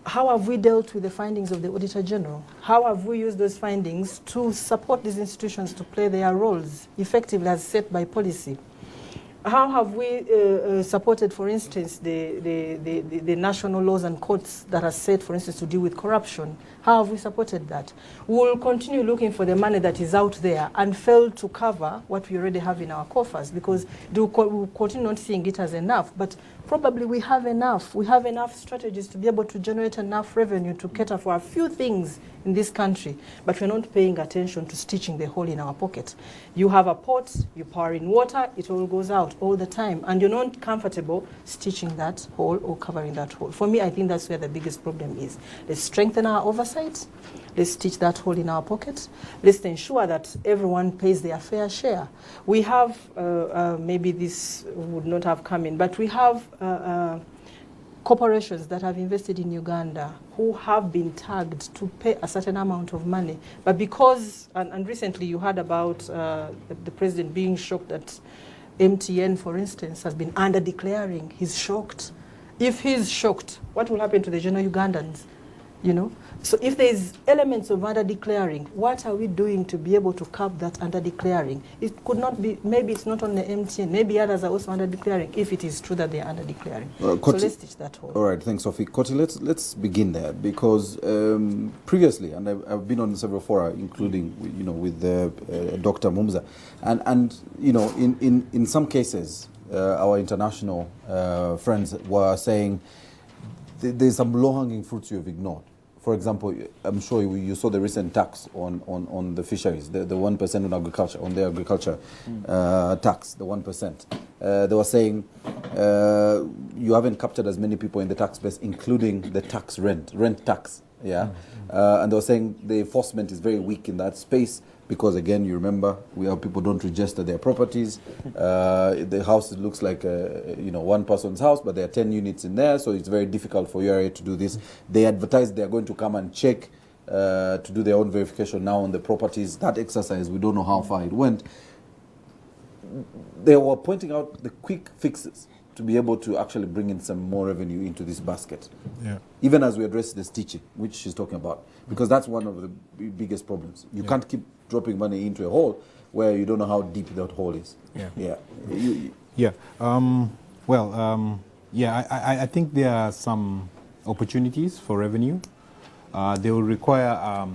How have we dealt with the findings of the Auditor General? How have we used those findings to support these institutions to play their roles effectively as set by policy? How have we supported, for instance, the national laws and courts that are set, for instance, to deal with corruption? How have we supported that? We'll continue looking for the money that is out there and fail to cover what we already have in our coffers, because we'll continue not seeing it as enough, but probably we have enough. We have enough strategies to be able to generate enough revenue to cater for a few things in this country, but we're not paying attention to stitching the hole in our pocket. You have a pot, you pour in water, it all goes out all the time, and you're not comfortable stitching that hole or covering that hole. For me, I think that's where the biggest problem is. Let's strengthen our oversight. Let's stitch that hole in our pocket. Let's ensure that everyone pays their fair share. We have, maybe this would not have come in, but we have corporations that have invested in Uganda who have been tagged to pay a certain amount of money. But because, and recently you heard about the president being shocked that MTN, for instance, has been under-declaring. He's shocked. If he's shocked, what will happen to the general Ugandans? you know. So if there is elements of under-declaring, what are we doing to be able to curb that under-declaring? It could not be, maybe it's not on the MTN, maybe others are also under-declaring, if it is true that they are under-declaring. So let's teach that whole. All right, thanks, Sophie. Koti, let's begin there, because previously, and I've been on several fora, including, you know, with Dr. Mumza, and you know, in some cases, our international friends were saying there's some low-hanging fruits you have ignored. For example, I'm sure you saw the recent tax on the fisheries, the 1% on agriculture, on the agriculture tax, the 1%. They were saying you haven't captured as many people in the tax base, including the tax rent tax. Yeah, and they were saying the enforcement is very weak in that space because, again, you remember, people don't register their properties. The house looks like one person's house, but there are 10 units in there, so it's very difficult for URA to do this. They advertise they're going to come and check to do their own verification now on the properties. That exercise, we don't know how far it went. They were pointing out the quick fixes to be able to actually bring in some more revenue into this basket. Yeah. Even as we address this teaching, which she's talking about, because that's one of the biggest problems. You can't keep dropping money into a hole where you don't know how deep that hole is. I think there are some opportunities for revenue. They will require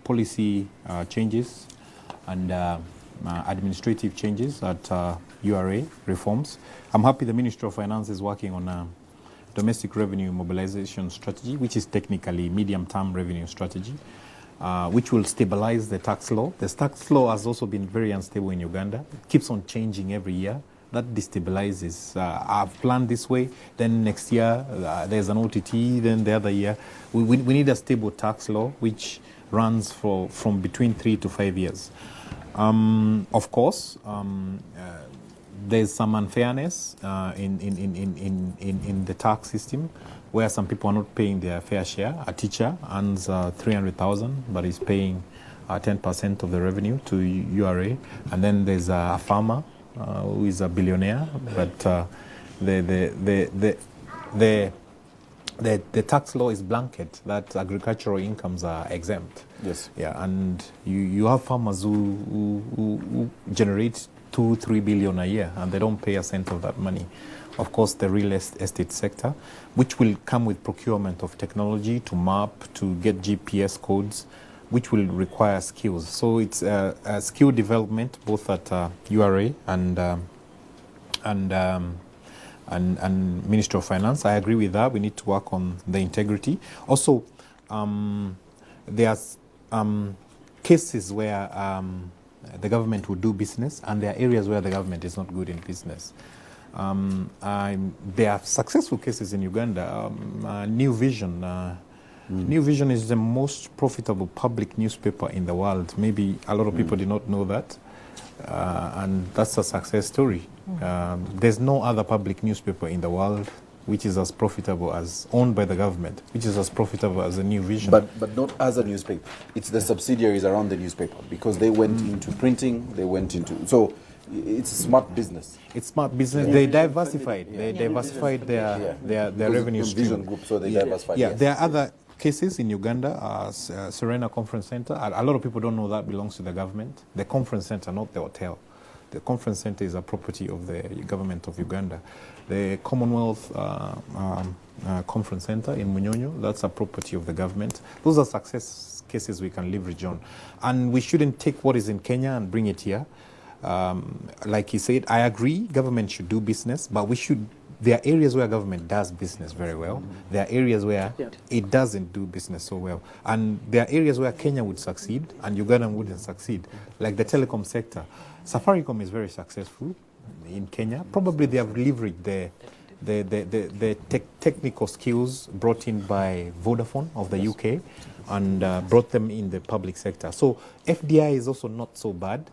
policy changes and administrative changes at URA reforms. I'm happy the Ministry of Finance is working on a domestic revenue mobilization strategy, which is technically medium-term revenue strategy, which will stabilize the tax law. The tax law has also been very unstable in Uganda. It keeps on changing every year. That destabilizes. I've planned this way, then next year there's an OTT, then the other year. We need a stable tax law which runs from between 3 to 5 years. Of course, there's some unfairness in the tax system where some people are not paying their fair share. A teacher earns 300,000 but is paying 10% of the revenue to URA, and then there's a farmer who is a billionaire, but the tax law is blanket that agricultural incomes are exempt. Yes. Yeah, and you have farmers who generate 2-3 billion a year, and they don't pay a cent of that money. Of course, the real estate sector, which will come with procurement of technology to map, to get GPS codes, which will require skills. So it's a skill development both at URA and Ministry of Finance. I agree with that. We need to work on the integrity. Also, there are cases where the government will do business, and there are areas where the government is not good in business. There are successful cases in Uganda. New Vision. New Vision is the most profitable public newspaper in the world. Maybe a lot of people did not know that. And that's a success story. There's no other public newspaper in the world which is as profitable as owned by the government, which is as profitable as a New Vision. But not as a newspaper. It's the subsidiaries around the newspaper, because they went into printing, they went into... So it's smart business. It's smart business. They diversified. They diversified their revenue stream. Vision Group, so they diversified. Yeah, there are other cases in Uganda. Serena Conference Center. A lot of people don't know that belongs to the government. The conference center, not the hotel. The conference center is a property of the government of Uganda. The Commonwealth Conference Center in Munyonyo, that's a property of the government. Those are success cases we can leverage on. And we shouldn't take what is in Kenya and bring it here. Like he said, I agree, government should do business, but there are areas where government does business very well. There are areas where it doesn't do business so well. And there are areas where Kenya would succeed and Uganda wouldn't succeed, like the telecom sector. Safaricom is very successful in Kenya. Probably they have leveraged the technical skills brought in by Vodafone of the UK and brought them in the public sector. So FDI is also not so bad,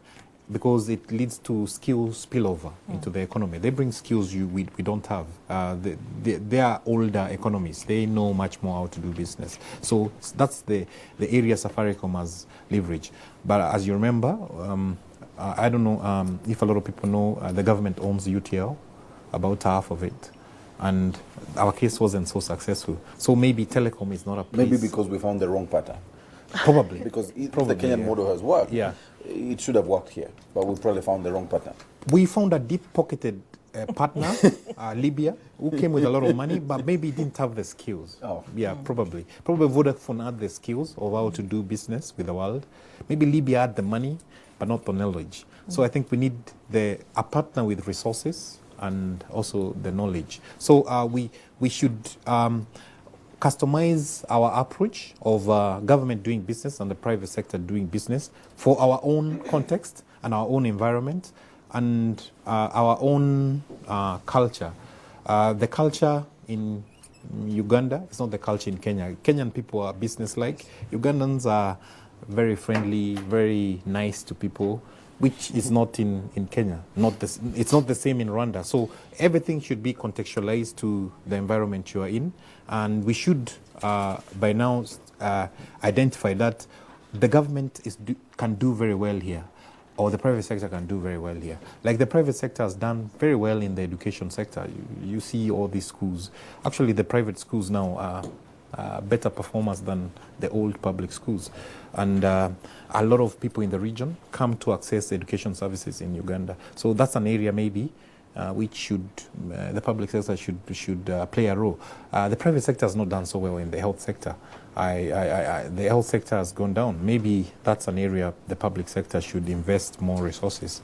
because it leads to skill spillover into the economy. They bring skills we don't have. They are older economies. They know much more how to do business. So that's the area Safaricom has leverage. But as you remember, I don't know if a lot of people know, the government owns UTL, about half of it. and our case wasn't so successful. So maybe telecom is not a place. Maybe because we found the wrong pattern. Probably. Because if Probably, the Kenyan yeah. model has worked, Yeah. it should have worked here. But we probably found the wrong pattern. We found a deep-pocketed partner, Libya, who came with a lot of money, but maybe didn't have the skills. Oh. Yeah, probably. Probably Vodafone had the skills of how to do business with the world. Maybe Libya had the money, but not the knowledge. So I think we need a partner with resources and also the knowledge. So we should customize our approach of government doing business and the private sector doing business for our own context and our own environment and our own culture. The culture in Uganda is not the culture in Kenya. Kenyan people are business-like. Ugandans are very friendly, very nice to people, which is not in Kenya. It's not the same in Rwanda. So everything should be contextualized to the environment you are in. And we should, by now, identify that the government can do very well here, or the private sector can do very well here. Like the private sector has done very well in the education sector. You see all these schools. Actually, the private schools now are better performers than the old public schools. And a lot of people in the region come to access education services in Uganda. So that's an area maybe which the public sector should play a role. The private sector has not done so well in the health sector. The health sector has gone down. Maybe that's an area the public sector should invest more resources.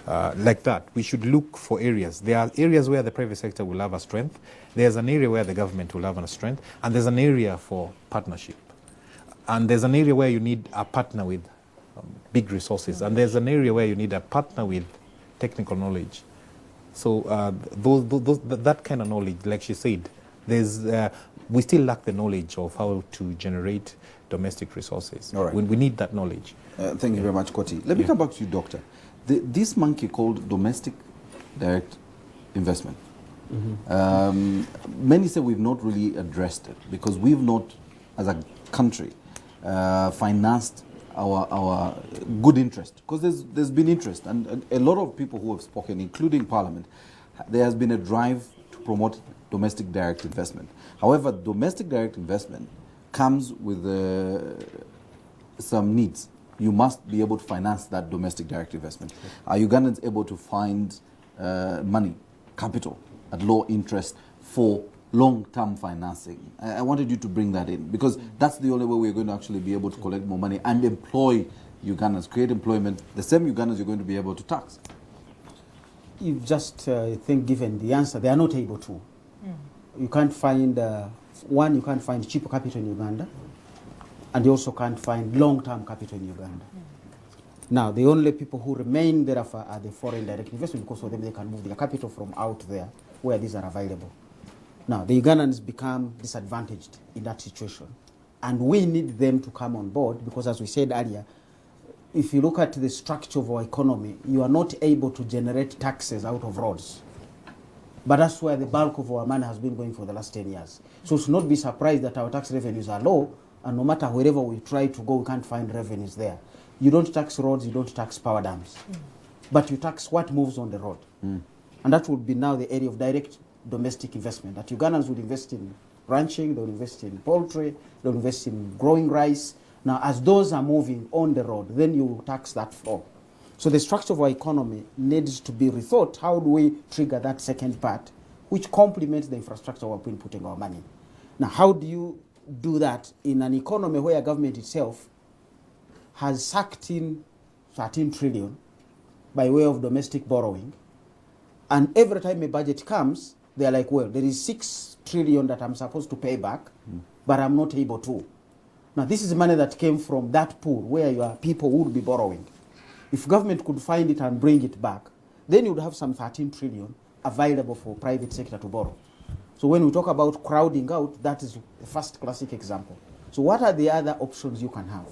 Like that, we should look for areas. There are areas where the private sector will have a strength. There's an area where the government will have a strength. And there's an area for partnership. And there's an area where you need a partner with big resources. And there's an area where you need a partner with technical knowledge. So that kind of knowledge, like she said, we still lack the knowledge of how to generate domestic resources. All right. We need that knowledge. Thank you very much, Koti. Let me come back to you, Doctor. This monkey called domestic direct investment. Many say we've not really addressed it because we've not, as a country, financed our good interest, because there's been interest, and a lot of people who have spoken, including Parliament, there has been a drive to promote domestic direct investment. However, domestic direct investment comes with some needs. You must be able to finance that domestic direct investment. Are Ugandans able to find money, capital, at low interest for long-term financing? I wanted you to bring that in, because that's the only way we're going to actually be able to collect more money and employ Ugandans, create employment, the same Ugandans you're going to be able to tax. You've just, I think, given the answer. They are not able to. You can't find, you can't find cheap capital in Uganda, and you also can't find long-term capital in Uganda. Now, the only people who remain thereafter are the foreign direct investment, because of them they can move their capital from out there where these are available. Now, the Ugandans become disadvantaged in that situation, and we need them to come on board, because as we said earlier, if you look at the structure of our economy, you are not able to generate taxes out of roads. But that's where the bulk of our money has been going for the last 10 years. So to not be surprised that our tax revenues are low, and no matter wherever we try to go, we can't find revenues there. You don't tax roads, you don't tax power dams, but you tax what moves on the road. And that would be now the area of direct domestic investment, that Ugandans would invest in ranching, they'll invest in poultry, they'll invest in growing rice. Now, as those are moving on the road, then you tax that flow. So the structure of our economy needs to be rethought. How do we trigger that second part, which complements the infrastructure we've been putting our money? Now, how do you do that in an economy where government itself has sucked in 13 trillion by way of domestic borrowing, and every time a budget comes, they're like, well, there is 6 trillion that I'm supposed to pay back, but I'm not able to. Now, this is money that came from that pool where your people would be borrowing. If government could find it and bring it back, then you would have some 13 trillion available for private sector to borrow. So when we talk about crowding out, that is the first classic example. So what are the other options you can have?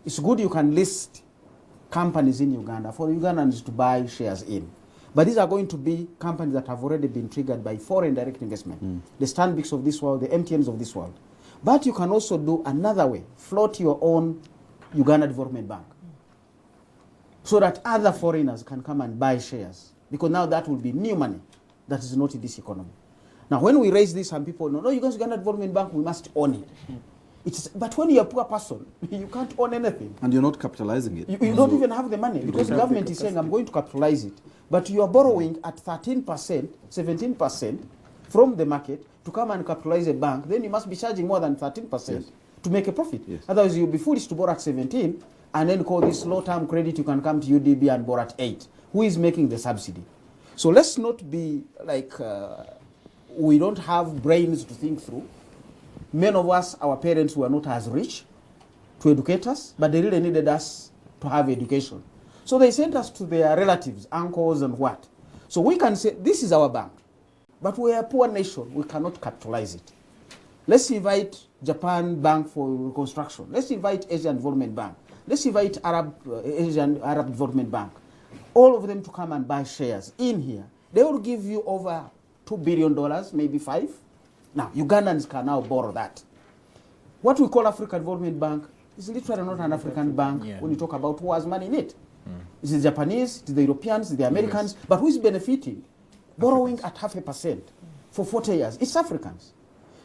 It's good you can list companies in Uganda for Ugandans to buy shares in. But these are going to be companies that have already been triggered by foreign direct investment. The Stanbics of this world, the MTNs of this world. But you can also do another way, float your own Uganda Development Bank, so that other foreigners can come and buy shares. Because now that will be new money that is not in this economy. Now, when we raise this, some people know, no, you guys Uganda Development Bank, we must own it. But when you're a poor person, you can't own anything. And you're not capitalizing it. You don't even have the money because the government is saying, I'm going to capitalize it. But you are borrowing at 13%, 17% from the market to come and capitalize a bank. Then you must be charging more than 13% to make a profit. Yes. Otherwise, you'll be foolish to borrow at 17 and then call this low-term credit. You can come to UDB and borrow at 8. Who is making the subsidy? So let's not be like we don't have brains to think through. Many of us, our parents were not as rich to educate us, but they really needed us to have education. So they sent us to their relatives, uncles and what. So we can say, this is our bank, but we're a poor nation. We cannot capitalize it. Let's invite Japan Bank for Reconstruction. Let's invite Asian Development Bank. Let's invite Asian Arab Development Bank. All of them to come and buy shares in here. They will give you over $2 billion, maybe 5. Now, Ugandans can now borrow that. What we call African Development Bank is literally not an African bank when you talk about who has money in it. It's the Japanese, it's the Europeans, it's the Americans, but who is benefiting? Borrowing at 0.5% for 40 years. It's Africans.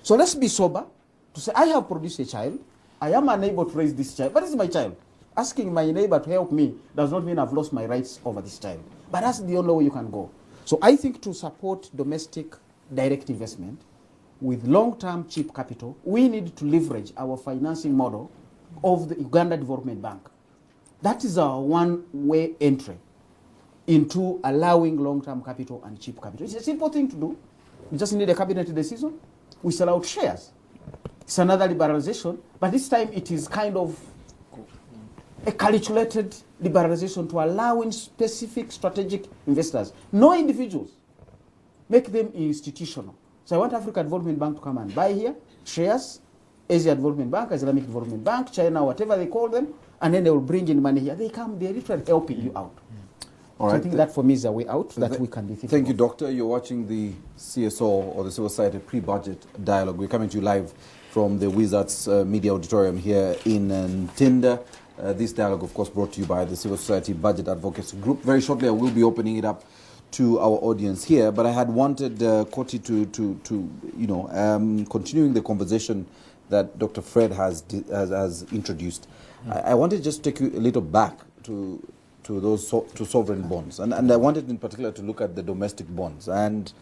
So let's be sober to say, I have produced a child. I am unable to raise this child, but it's my child. Asking my neighbor to help me does not mean I've lost my rights over this child. But that's the only way you can go. So I think to support domestic direct investment with long-term cheap capital, we need to leverage our financing model of the Uganda Development Bank. That is our one-way entry into allowing long-term capital and cheap capital. It's a simple thing to do. We just need a cabinet decision. We sell out shares. It's another liberalization, but this time it is kind of a calculated liberalization to allowing specific strategic investors, no individuals, make them institutional. So I want Africa Development Bank to come and buy here shares, Asia Development Bank, Islamic Development Bank, China, whatever they call them, and then they will bring in money here. They come, they're literally helping you out. All so right. I think that for me is a way out that we can be thinking. Thank you, Doctor. You're watching the CSO or the Civil Society Pre-Budget Dialogue. We're coming to you live from the Wizards Media Auditorium here in Ntinda. This dialogue, of course, brought to you by the Civil Society Budget Advocacy Group. Very shortly, I will be opening it up to our audience here, but I had wanted Koti to continuing the conversation that Dr. Fred has introduced. I wanted just to take you a little back to those to sovereign bonds, and I wanted in particular to look at the domestic bonds. And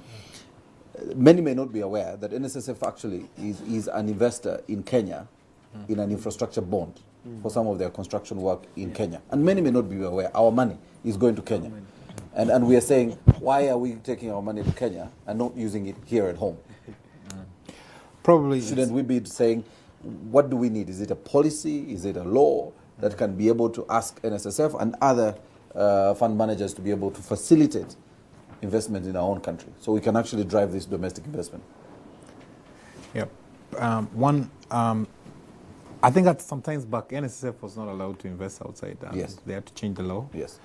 many may not be aware that NSSF actually is an investor in Kenya in an infrastructure bond for some of their construction work in Kenya. And many may not be aware our money is going to Kenya. And we are saying, why are we taking our money to Kenya and not using it here at home? Probably shouldn't we be saying, what do we need? Is it a policy? Is it a law that can be able to ask NSSF and other fund managers to be able to facilitate investment in our own country so we can actually drive this domestic investment? Yeah. I think that sometimes back, NSSF was not allowed to invest outside. Yes. They had to change the law. Yes.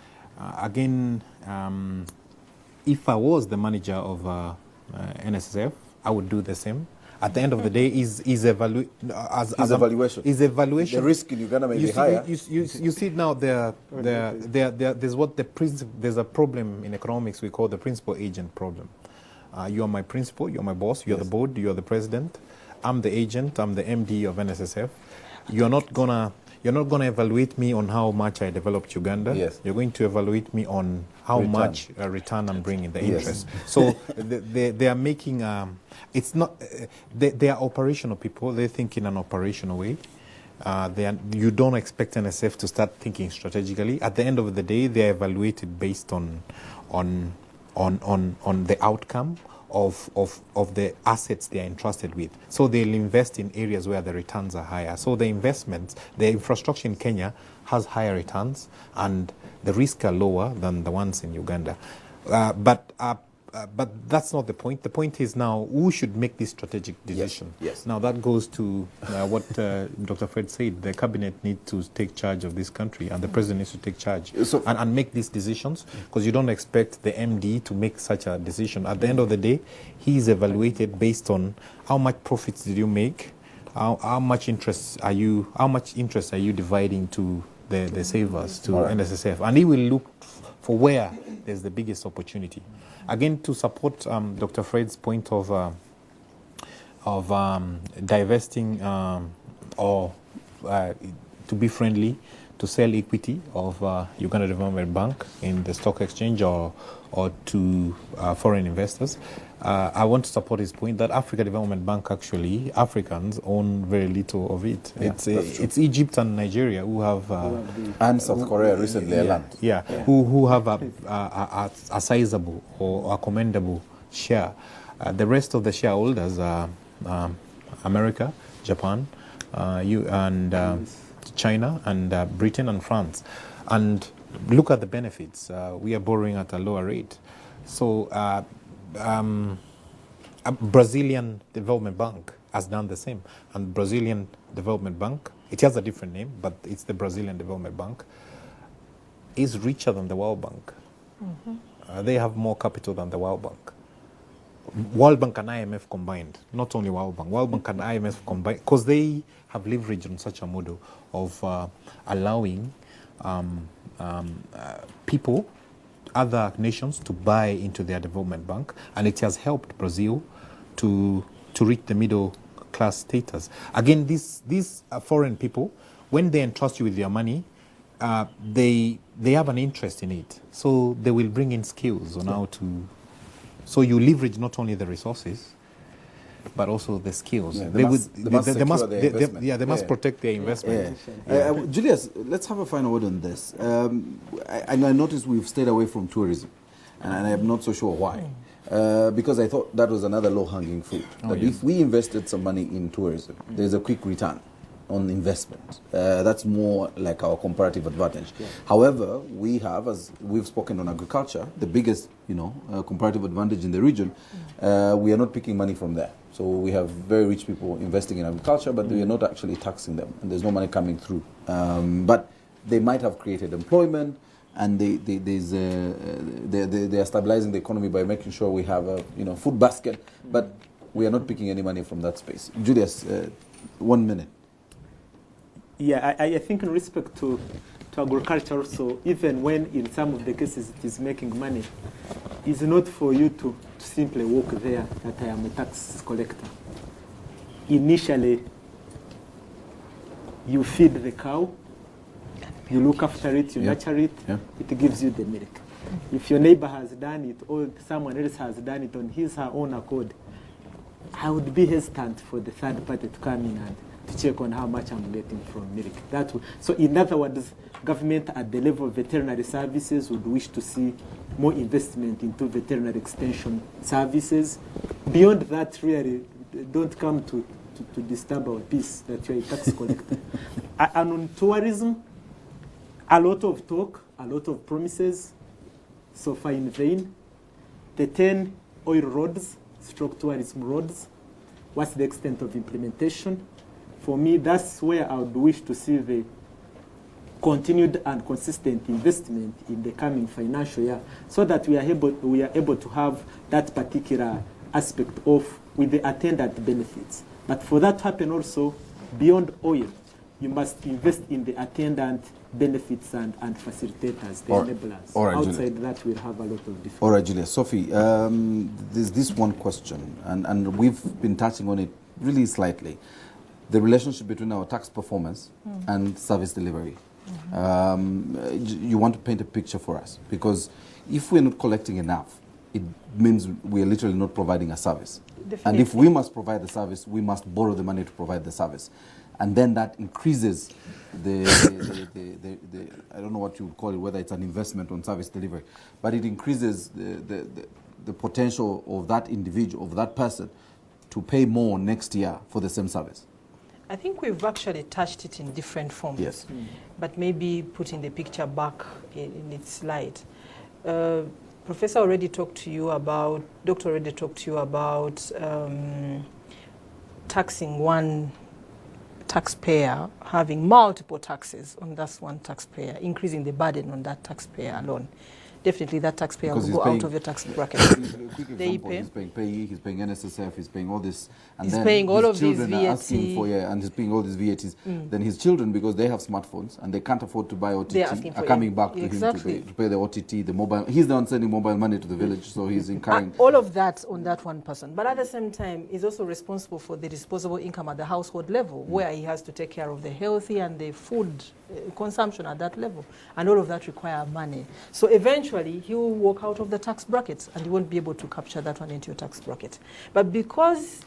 Again, if I was the manager of NSSF, I would do the same. At the end of the day, is evaluation. The risk in Uganda may be higher. You see now, there's what the principle. There's a problem in economics we call the principal agent problem. You are my principal, you're my boss, you're the board, you're the president. I'm the agent, I'm the MD of NSSF. You're not gonna evaluate me on how much I developed Uganda. Yes. You're going to evaluate me on how much return I'm bringing, the interest. So they are making, it's not, they are operational people. They think in an operational way. You don't expect NSF to start thinking strategically. At the end of the day, they are evaluated based on the outcome of the assets they are entrusted with. So they'll invest in areas where the returns are higher. So the investments, the infrastructure in Kenya has higher returns and the risks are lower than the ones in Uganda. But that's not the point. The point is now who should make this strategic decision. Yes. Now that goes to what Dr. Fred said. The cabinet needs to take charge of this country and the president needs to take charge and make these decisions, because you don't expect the MD to make such a decision. At the end of the day, he is evaluated based on how much profits did you make, how much interest are you dividing to the savers, to NSSF, and he will look for where there's the biggest opportunity. Again, to support Dr. Fred's point of divesting or to be friendly to sell equity of Uganda Development Bank in the stock exchange or to foreign investors. I want to support his point that Africa Development Bank, actually, Africans own very little of it. Yeah, it's Egypt and Nigeria who have... and South Korea recently, who have a sizable or a commendable share. The rest of the shareholders are America, Japan, China, and Britain and France. And look at the benefits. We are borrowing at a lower rate. So a Brazilian Development Bank has done the same. And Brazilian Development Bank, it has a different name, but it's the Brazilian Development Bank, is richer than the World Bank. They have more capital than the World Bank. World Bank and IMF combined, not only World Bank. World Bank and IMF combined, because they have leveraged on such a model of allowing people, other nations, to buy into their development bank, and it has helped Brazil to reach the middle class status. Again, these foreign people, when they entrust you with their money, they have an interest in it, so they will bring in skills on how to. So you leverage not only the resources, but also the skills. Yeah, they must protect their investment. Julius, let's have a final word on this. I noticed we've stayed away from tourism, and I'm not so sure why. Because I thought that was another low-hanging fruit. But if we invested some money in tourism, there's a quick return on investment. That's more like our comparative advantage. Yeah. However, we have, as we've spoken on agriculture, the biggest, comparative advantage in the region. We are not picking money from there. So we have very rich people investing in agriculture, but we are not actually taxing them, and there's no money coming through. But they might have created employment, and they are stabilizing the economy by making sure we have a food basket. But we are not picking any money from that space. Julius, 1 minute. Yeah, I think in respect to agriculture also, even when in some of the cases it is making money, it's not for you to simply walk there that I am a tax collector. Initially, you feed the cow, you look after it, you nurture it, it gives you the milk. If your neighbor has done it or someone else has done it on his or her own accord, I would be hesitant for the third party to come in and to check on how much I'm getting from milk. So in other words, government at the level of veterinary services would wish to see more investment into veterinary extension services. Beyond that, really, don't come to disturb our peace that you're a tax collector. And on tourism, a lot of talk, a lot of promises, so far in vain. The 10 oil roads, stroke tourism roads, what's the extent of implementation? For me, that's where I would wish to see the continued and consistent investment in the coming financial year, so that we are able to have that particular aspect of with the attendant benefits. But for that to happen also, beyond oil, you must invest in the attendant benefits and facilitators, the enablers. Outside that, we'll have a lot of difference. All right, Julia. Sophie, there's this one question, and we've been touching on it really slightly. The relationship between our tax performance and service delivery. You want to paint a picture for us, because if we're not collecting enough, it means we're literally not providing a service. Definitely. And if we must provide the service, we must borrow the money to provide the service. And then that increases the I don't know what you would call it, whether it's an investment on service delivery, but it increases the potential of that individual, of that person, to pay more next year for the same service. I think we've actually touched it in different forms. Yes. But maybe putting the picture back in its light. Professor already talked to you about, Doctor already talked to you about taxing one taxpayer, having multiple taxes on that one taxpayer, increasing the burden on that taxpayer alone. definitely that taxpayer Because will go he's out of your tax bracket. Quick They example, pay. he's paying PAYE, he's paying NSSF, he's paying all this, and He's then paying all his of these children are asking VAT. for, and he's paying all these VATs. Then his children, because they have smartphones and they can't afford to buy OTT, They're asking are for coming it. back to Exactly. him to pay the OTT, the mobile. He's the one sending mobile money to the village, so he's incurring. All of that on that one person. But at the same time, he's also responsible for the disposable income at the household level, where he has to take care of the healthy and the food consumption at that level. And all of that require money. So eventually, he will walk out of the tax bracket, and you won't be able to capture that one into your tax bracket. But because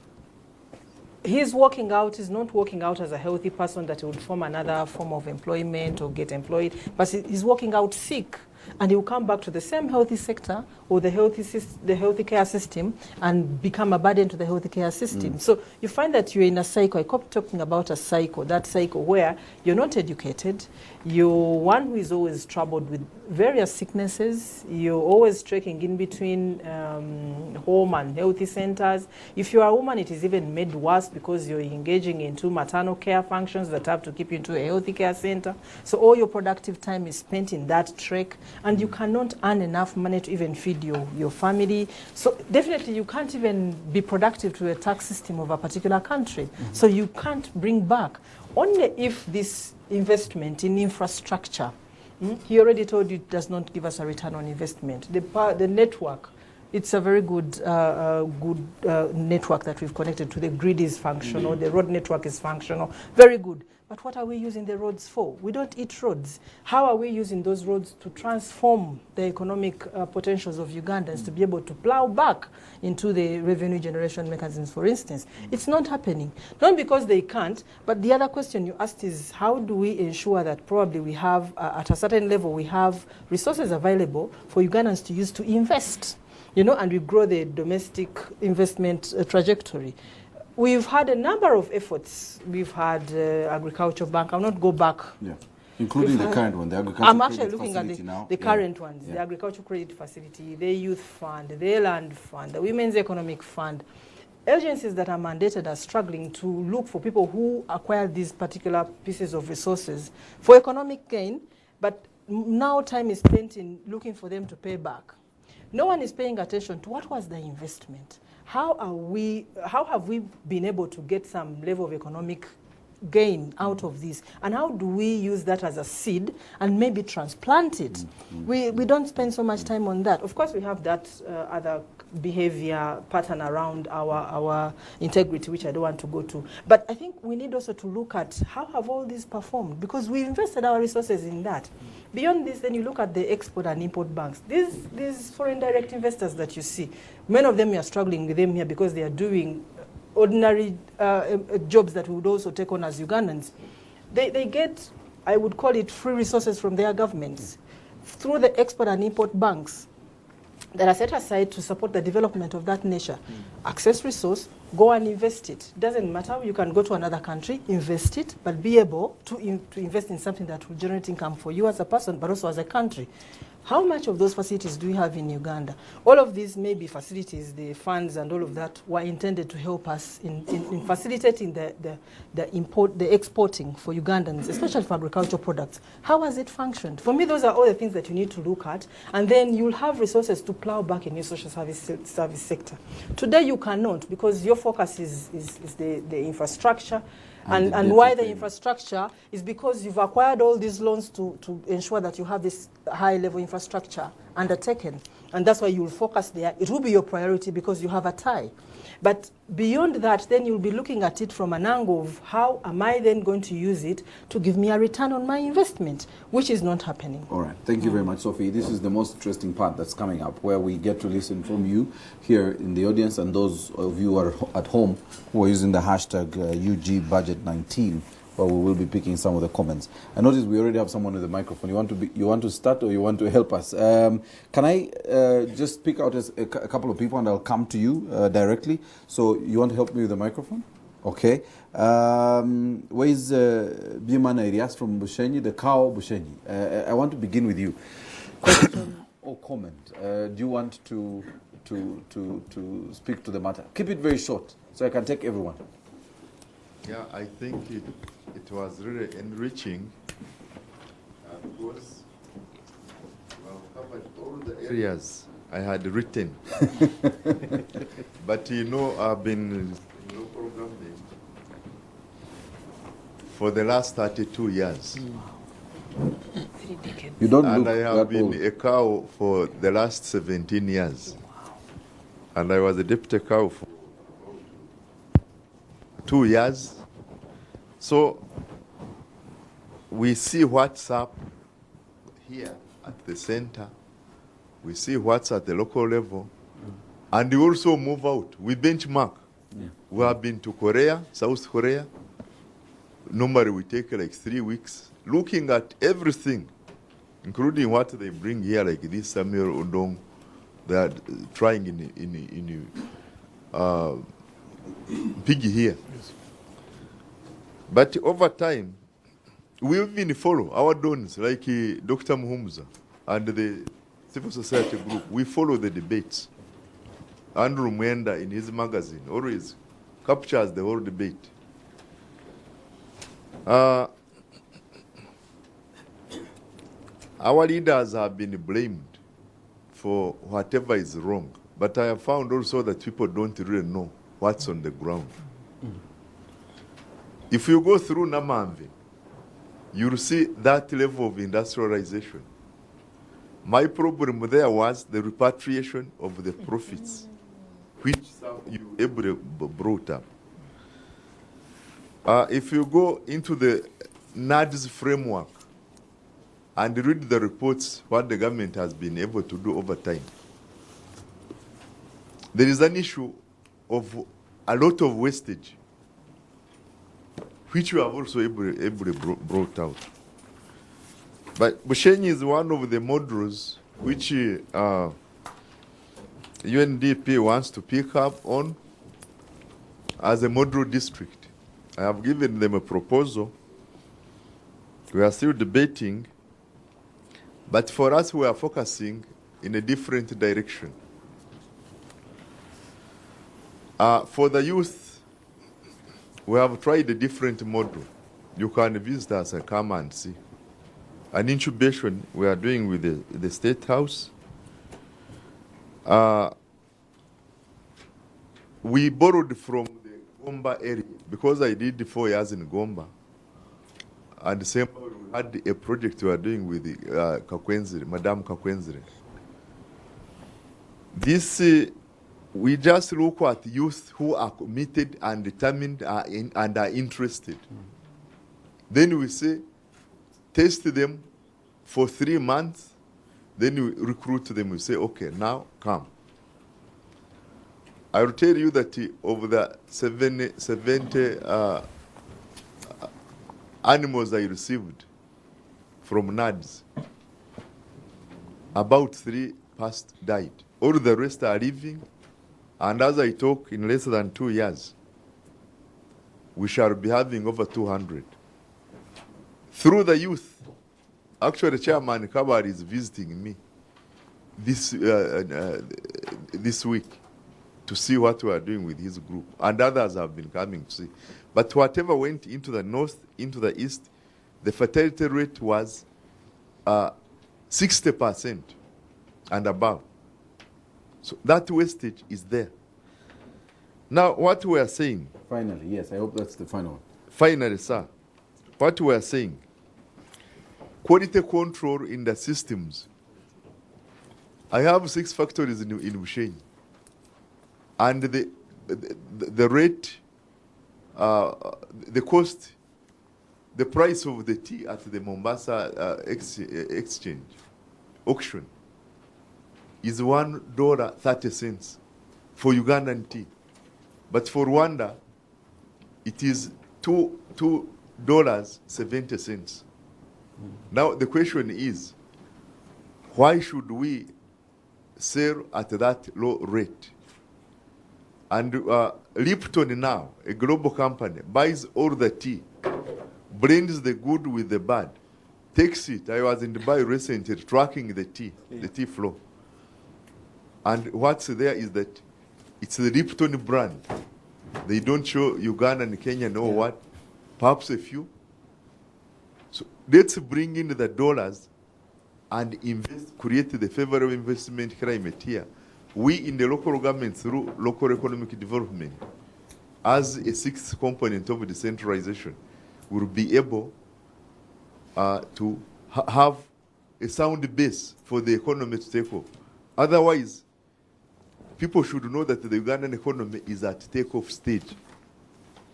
he's walking out, he's not walking out as a healthy person that he would form another form of employment or get employed, but he's walking out sick, and he will come back to the same healthy sector or the healthy care system and become a burden to the healthy care system. So you find that you're in a cycle. I kept talking about a cycle, that cycle where you're not educated, you're one who is always troubled with various sicknesses, you're always trekking in between home and healthy centers. If you're a woman, it is even made worse because you're engaging into maternal care functions that have to keep you into a healthy care center. So all your productive time is spent in that trek, and you cannot earn enough money to even feed your family. So definitely you can't even be productive to a tax system of a particular country. So you can't bring back. Only if this investment in infrastructure, he already told you it does not give us a return on investment. The network, it's a very good network that we've connected to. The grid is functional, the road network is functional, very good. But what are we using the roads for? We don't eat roads. How are we using those roads to transform the economic potentials of Ugandans to be able to plow back into the revenue generation mechanisms, for instance? It's not happening. Not because they can't, but the other question you asked is how do we ensure that probably we have, at a certain level, we have resources available for Ugandans to use to invest, and we grow the domestic investment trajectory. We've had a number of efforts. We've had Agriculture Bank. I'll not go back. Yeah, including the current one, the Agriculture I'm actually Credit looking at Facility the current ones, the Agriculture Credit Facility, the Youth Fund, the Land Fund, the Women's Economic Fund. Agencies that are mandated are struggling to look for people who acquire these particular pieces of resources for economic gain, but now time is spent in looking for them to pay back. No one is paying attention to what was the investment. How have we been able to get some level of economic gain out of this? And how do we use that as a seed and maybe transplant it? We don't spend so much time on that. Of course, we have that other behavior pattern around our integrity, which I don't want to go to. But I think we need also to look at how have all these performed, because we invested our resources in that. Beyond this, then you look at the export and import banks. These foreign direct investors that you see, many of them, you are struggling with them here because they are doing ordinary jobs that we would also take on as Ugandans. They get, I would call it, free resources from their governments through the export and import banks that are set aside to support the development of that nature. Access resource, go and invest it. Doesn't matter, you can go to another country, invest it, but be able to invest in something that will generate income for you as a person, but also as a country. How much of those facilities do we have in Uganda? All of these maybe facilities, the funds and all of that were intended to help us in facilitating the exporting for Ugandans, especially for agricultural products. How has it functioned? For me, those are all the things that you need to look at, and then you'll have resources to plow back in your social service sector. Today you cannot, because your focus is the infrastructure. And why the infrastructure is because you've acquired all these loans to ensure that you have this high-level infrastructure undertaken. And that's why you'll focus there. It will be your priority because you have a tie. But beyond that, then you'll be looking at it from an angle of how am I then going to use it to give me a return on my investment, which is not happening. All right. Thank you very much, Sophie. This is the most interesting part that's coming up, where we get to listen from you here in the audience and those of you who are at home who are using the hashtag UGBudget19, where we will be picking some of the comments. I notice we already have someone with the microphone. You want to start or you want to help us? Can I just pick out a couple of people and I'll come to you directly? So you want to help me with the microphone? Okay. Where is Bimana Irias from Bushenyi, the cow Bushenyi? I want to begin with you. Question or comment? Do you want to speak to the matter? Keep it very short so I can take everyone. Yeah, I think it was really enriching because we have covered all the 3 years. I had written. But you know, I've been in local government for the last 32 years. You don't And look I have that been old. a cow for the last 17 years. And I was a deputy cow for 2 years. So we see what's up here at the center. We see what's at the local level. And we also move out. We benchmark. We have been to Korea, South Korea. Normally we take like 3 weeks, looking at everything, including what they bring here, like this Samuel Udong. They are trying in piggy here. Yes. But over time, we even follow our dons, like Dr. Muhumuza and the civil society group. We follow the debates. Andrew Mwenda in his magazine always captures the whole debate. Our leaders have been blamed for whatever is wrong, but I have found also that people don't really know what's on the ground. If you go through Namamvi, you'll see that level of industrialization. My problem there was the repatriation of the profits, which you able brought up. If you go into the NADS framework and read the reports, what the government has been able to do over time, there is an issue of a lot of wastage, which we have also able brought out. But Bushenyi is one of the models which UNDP wants to pick up on as a model district. I have given them a proposal. We are still debating, but for us we are focusing in a different direction. For the youth, we have tried a different model. You can visit us and come and see. An incubation we are doing with the State House. We borrowed from the Gomba area because I did 4 years in Gomba. And the same we had a project we are doing with Kakwenzire, Madame Kakwenzire. This, we just look at youth who are committed and determined and are interested. Then we say, test them for 3 months, then we recruit them. We say, okay, now come. I will tell you that of the 70 animals I received from NADS, about 3 past died. All the rest are living, and as I talk, in less than 2 years, we shall be having over 200. Through the youth. Actually, Chairman Kabari is visiting me this week to see what we are doing with his group. And others have been coming to see. But whatever went into the north, into the east, the fertility rate was 60% and above. So that wastage is there. Now, what we are saying... Finally, yes, I hope that's the final one. Finally, sir, what we are saying, quality control in the systems. I have 6 factories in Bushenyi. And the rate, the cost, the price of the tea at the Mombasa exchange, auction, is $1.30 for Ugandan tea. But for Rwanda, it is $2.70. Now the question is, why should we sell at that low rate? And Lipton now, a global company, buys all the tea, blends the good with the bad, takes it. I was in Dubai recently tracking the tea flow. And what's there is that it's the Lipton brand. They don't show Uganda and Kenya know what, perhaps a few. So let's bring in the dollars and create the favorable investment climate here, we in the local government, through local economic development, as a sixth component of decentralization, will be able to have a sound base for the economy to take off. Otherwise, people should know that the Ugandan economy is at takeoff stage.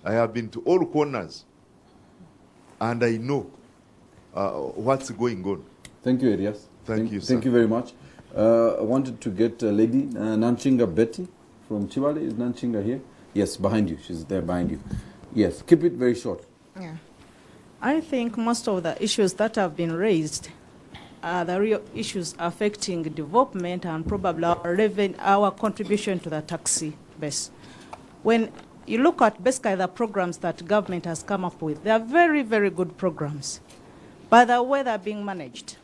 I have been to all corners, and I know what's going on. Thank you, Elias. Thank you, sir. Thank you very much. I wanted to get a lady, Nanchinga Betty from Chivale. Is Nanchinga here? Yes, behind you. She's there behind you. Yes, keep it very short. Yeah. I think most of the issues that have been raised are the real issues affecting development and probably our contribution to the taxi base. When you look at basically the programs that government has come up with, they are very, very good programs. By the way they're being managed,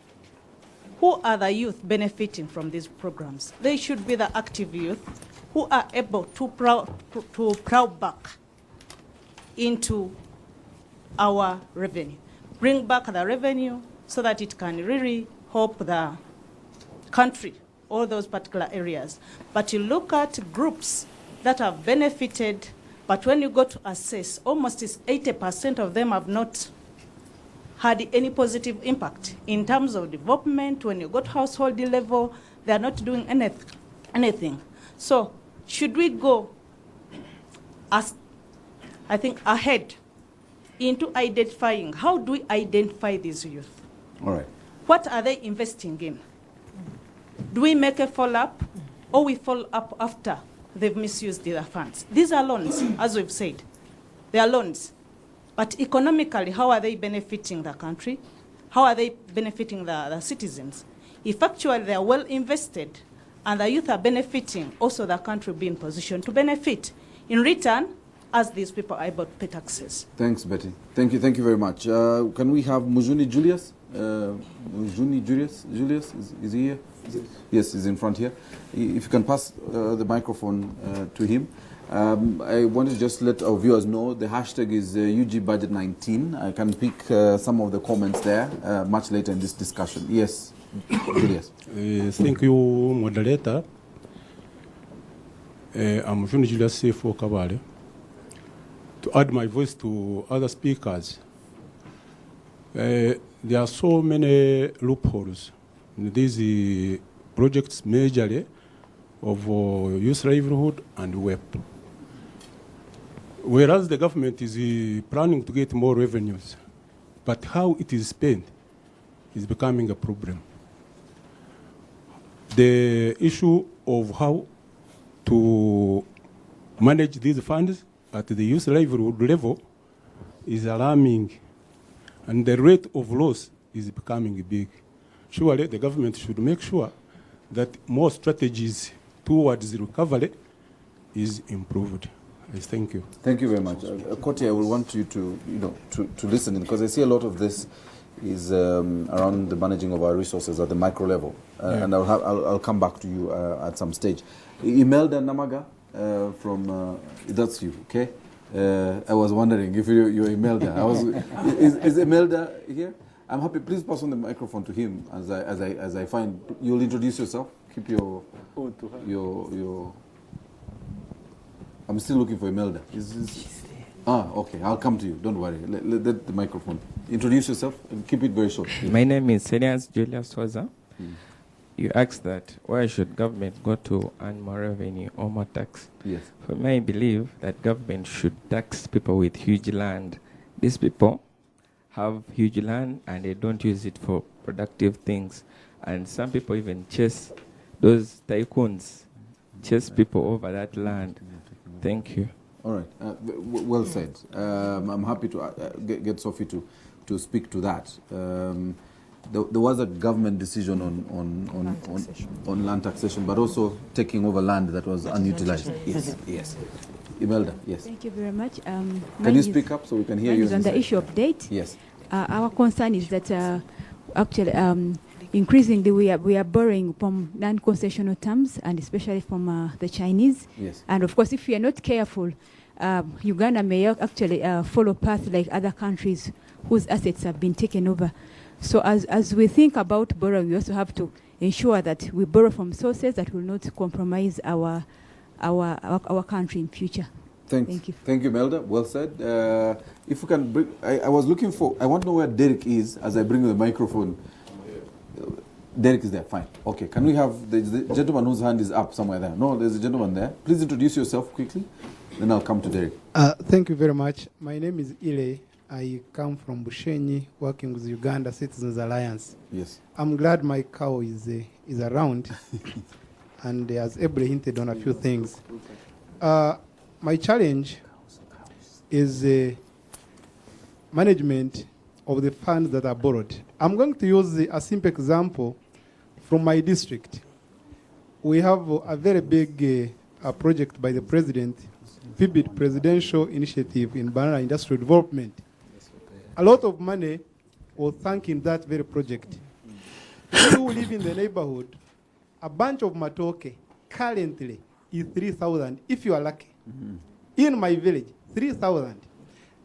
who are the youth benefiting from these programs? They should be the active youth who are able to plow back into our revenue, bring back the revenue so that it can really help the country, all those particular areas. But you look at groups that have benefited, but when you go to assess, almost 80% of them have not had any positive impact in terms of development. When you go to household level, they are not doing anything. So should we go, as I think, ahead into identifying, how do we identify these youth? All right. What are they investing in? Do we make a follow-up, or we follow up after they've misused their funds? These are loans, as we've said. They are loans. But economically, how are they benefiting the country? How are they benefiting the citizens? If actually they are well invested and the youth are benefiting, also the country will be in position to benefit. In return, as these people are able to pay taxes. Thanks, Betty. Thank you very much. Can we have Mujuni Julius? Mujuni Julius, is he here? Yes, he's in front here. If you can pass the microphone to him. I want to just let our viewers know the hashtag is UG Budget 19. I can pick some of the comments there much later in this discussion. Yes, Julius. Thank you, moderator. I'm Juni Julius CFO Kabale. To add my voice to other speakers, there are so many loopholes in these projects, majorly of youth livelihood and web. Whereas the government is planning to get more revenues, but how it is spent is becoming a problem. The issue of how to manage these funds at the youth livelihood level is alarming, and the rate of loss is becoming big. Surely the government should make sure that more strategies towards recovery is improved. Yes, thank you. Thank you very much. Koti, I will want you to listen in, because I see a lot of this is around the managing of our resources at the micro level, and I'll come back to you at some stage. Imelda Namaga from that's you, okay? I was wondering if you're Imelda. Is Imelda here? I'm happy. Please pass on the microphone to him as I find. You'll introduce yourself. Keep your. I'm still looking for Imelda. Okay. I'll come to you. Don't worry. Let the microphone. Introduce yourself and keep it very short. My name is Elias Julius Swaza. You asked that why should government go to earn more revenue or more tax? Yes. For me, I believe that government should tax people with huge land. These people have huge land and they don't use it for productive things. And some people even chase those tycoons, chase people over that land. Thank you. All right. Well said. I'm happy to get Sophie to speak to that. There was a government decision on land taxation, but also taking over land that was unutilized. Yes. Imelda, yes. Thank you very much. Can you speak up so we can hear you? On the issue of debt, yes. Our concern is that actually increasingly we are borrowing from non-concessional terms, and especially from the Chinese. Yes. And of course, if we are not careful, Uganda may actually follow path like other countries whose assets have been taken over. So as we think about borrowing, we also have to ensure that we borrow from sources that will not compromise our country in future. Thank you. Thank you, Melda. Well said. If we can bring, I was looking for, I want to know where Derek is as I bring the microphone. Derek is there, fine. Okay, can we have the gentleman whose hand is up somewhere there? No, there's a gentleman there. Please introduce yourself quickly, then I'll come to Derek. Thank you very much. My name is Ile. I come from Bushenyi, working with Uganda Citizens Alliance. Yes. I'm glad my cow is around and has ably hinted on a few things. My challenge is management of the funds that are borrowed. I'm going to use a simple example from my district. We have a very big project by the president, vivid presidential initiative in banana industrial development. A lot of money was sunk in that very project. People who live in the neighborhood, a bunch of matoke currently is 3,000 if you are lucky. In my village, 3,000.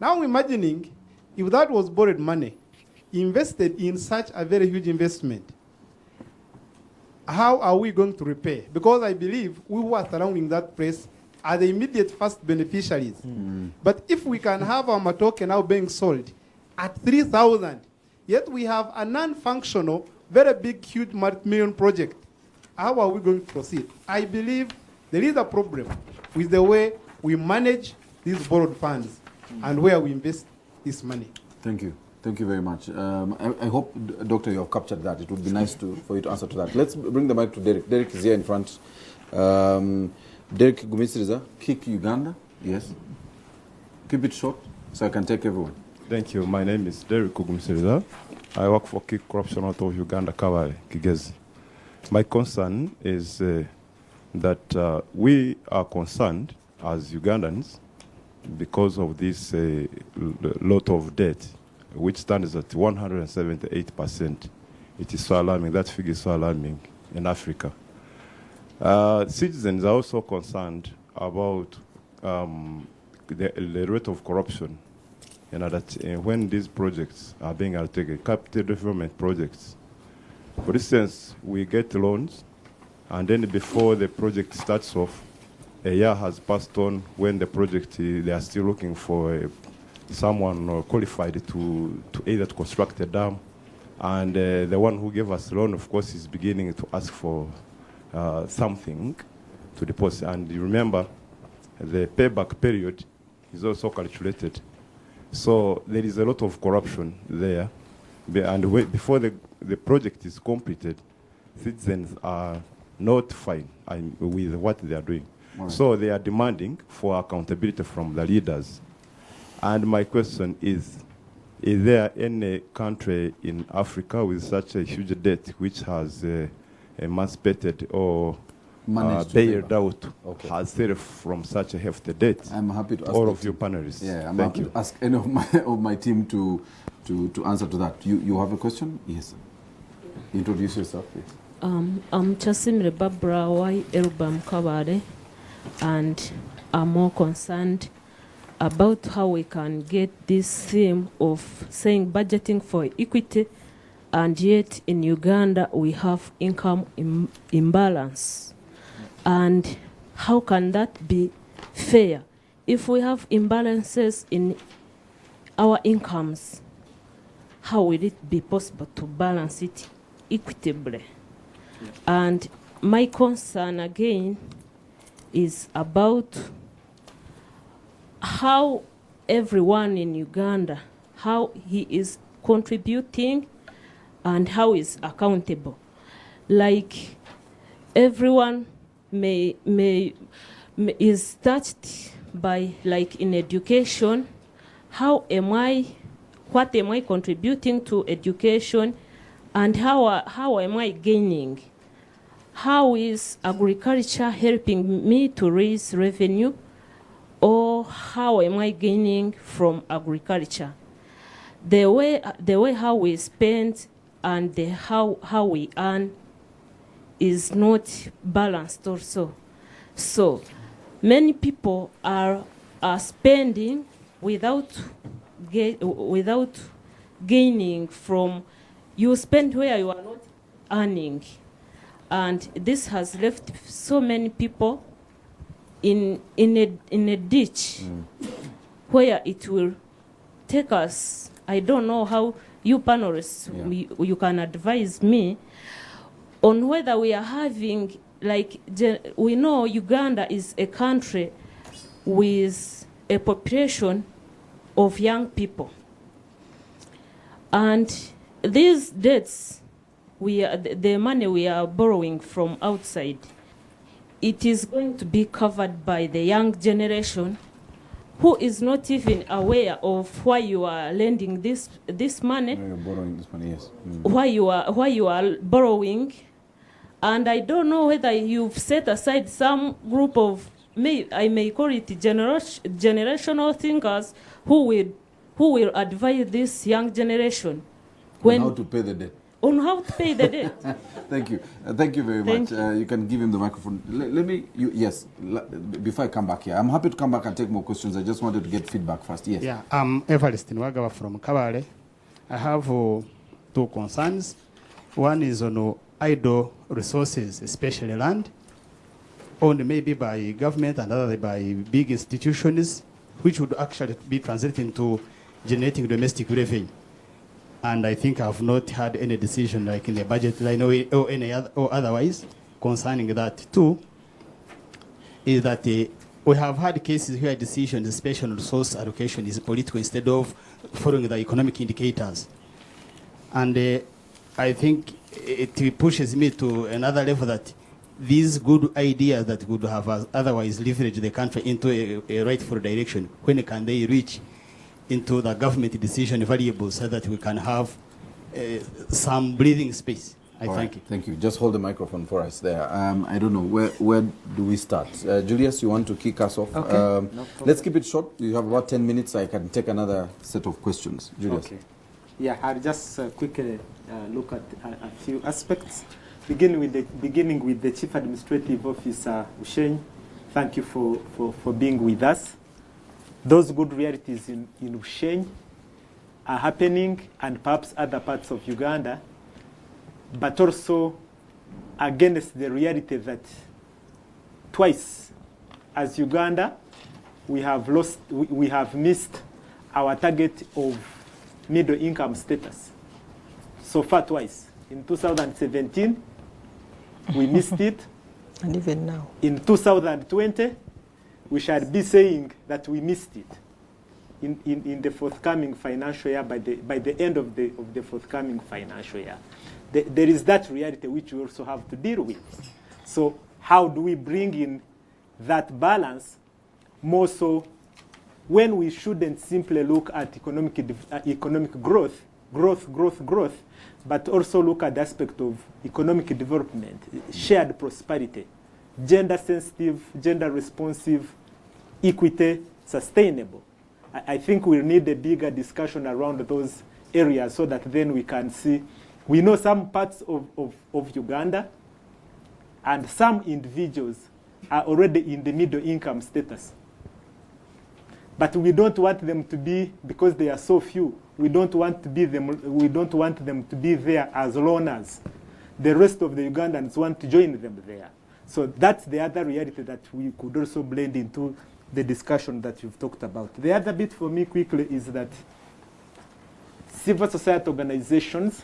Now imagining if that was borrowed money, invested in such a very huge investment, how are we going to repay? Because I believe we who are surrounding that place are the immediate first beneficiaries. But if we can have our matoke now being sold at 3,000, yet we have a non-functional, very big, huge multi-million project, how are we going to proceed? I believe there is a problem with the way we manage these borrowed funds and where we invest this money. Thank you. Thank you very much. I hope, Doctor, you have captured that. It would be nice for you to answer to that. Let's bring the mic to Derek. Derek is here in front. Derek Gumisiriza, Kick Uganda. Yes. Keep it short so I can take everyone. Thank you. My name is Derek Gumisiriza. I work for Kick Corruption out of Uganda, Kabale, Kigezi. My concern is that we are concerned as Ugandans because of this lot of debt, which stands at 178%. It is so alarming. That figure is so alarming in Africa. Citizens are also concerned about the rate of corruption. You know, that when these projects are being undertaken, capital development projects, for instance, we get loans, and then before the project starts off, a year has passed on when the project, they are still looking for someone qualified to either to construct a dam, and the one who gave us the loan, of course, is beginning to ask for something to deposit. And you remember, the payback period is also calculated. So there is a lot of corruption there. And before the project is completed, citizens are not fine with what they are doing. Right. So they are demanding for accountability from the leaders. And my question is there any country in Africa with such a huge debt which has emancipated or bailed out herself from such a hefty debt? I'm happy to ask all of you panelists. Yeah, I'm happy to ask any of my team to answer to that. You have a question? Yes. Introduce yourself, please. I'm Chasimre Barbara Y. Elbam Kabade, and I'm more concerned about how we can get this theme of saying budgeting for equity, and yet in Uganda we have income imbalance. And how can that be fair? If we have imbalances in our incomes, how will it be possible to balance it equitably? Yeah. And my concern again is about how everyone in Uganda, how he is contributing and how is accountable. Like everyone is touched by, like in education, what am I contributing to education, and how am I gaining? How is agriculture helping me to raise revenue, or how am I gaining from agriculture? The way how we spend and how we earn is not balanced also. So many people are spending without gaining from you spend where you are not earning. And this has left so many people in a ditch where it will take us. I don't know how you panelists, you can advise me on whether we are having, like, we know Uganda is a country with a population of young people. And these debts, the money we are borrowing from outside, it is going to be covered by the young generation who is not even aware of why you are lending this money. You're borrowing this money, yes. Why you are borrowing. And I don't know whether you've set aside some group of, I may call it generational thinkers who will advise this young generation on how to pay the debt. On how to pay the debt. Thank you. Thank you very much. You can give him the microphone. Before I come back here, I'm happy to come back and take more questions. I just wanted to get feedback first. Yes. Yeah, I'm Evarist Nwagawa from Kabale. I have two concerns. One is on idle resources, especially land, owned maybe by government and other by big institutions, which would actually be translated into generating domestic revenue. And I think I've not had any decision like in the budget line or otherwise concerning that. Two is that we have had cases where decisions, especially on resource allocation, is political instead of following the economic indicators. And I think it pushes me to another level that these good ideas that would have otherwise leveraged the country into a rightful direction, when can they reach into the government decision variables so that we can have some breathing space? Thank you. Thank you. Just hold the microphone for us there. I don't know, where do we start? Julius, you want to kick us off? Okay. No, let's keep it short. You have about 10 minutes. I can take another set of questions. Julius. Okay. Yeah, I'll just quickly look at a few aspects. Beginning with the Chief Administrative Officer, Usheng. Thank you for being with us. Those good realities in Usheng are happening, and perhaps other parts of Uganda, but also against the reality that twice, as Uganda, we have missed our target of middle income status. So far twice. In 2017, we missed it. And even now. In 2020, we shall be saying that we missed it in the forthcoming financial year, by the end of the forthcoming financial year. There is that reality which we also have to deal with. So how do we bring in that balance more so when we shouldn't simply look at economic growth, but also look at the aspect of economic development, shared prosperity, gender sensitive, gender responsive, equity, sustainable. I think we need a bigger discussion around those areas so that then we can see. We know some parts of Uganda and some individuals are already in the middle income status. But we don't want them to be, because they are so few, we don't want them to be there as loners. The rest of the Ugandans want to join them there. So that's the other reality that we could also blend into the discussion that you've talked about. The other bit for me quickly is that civil society organizations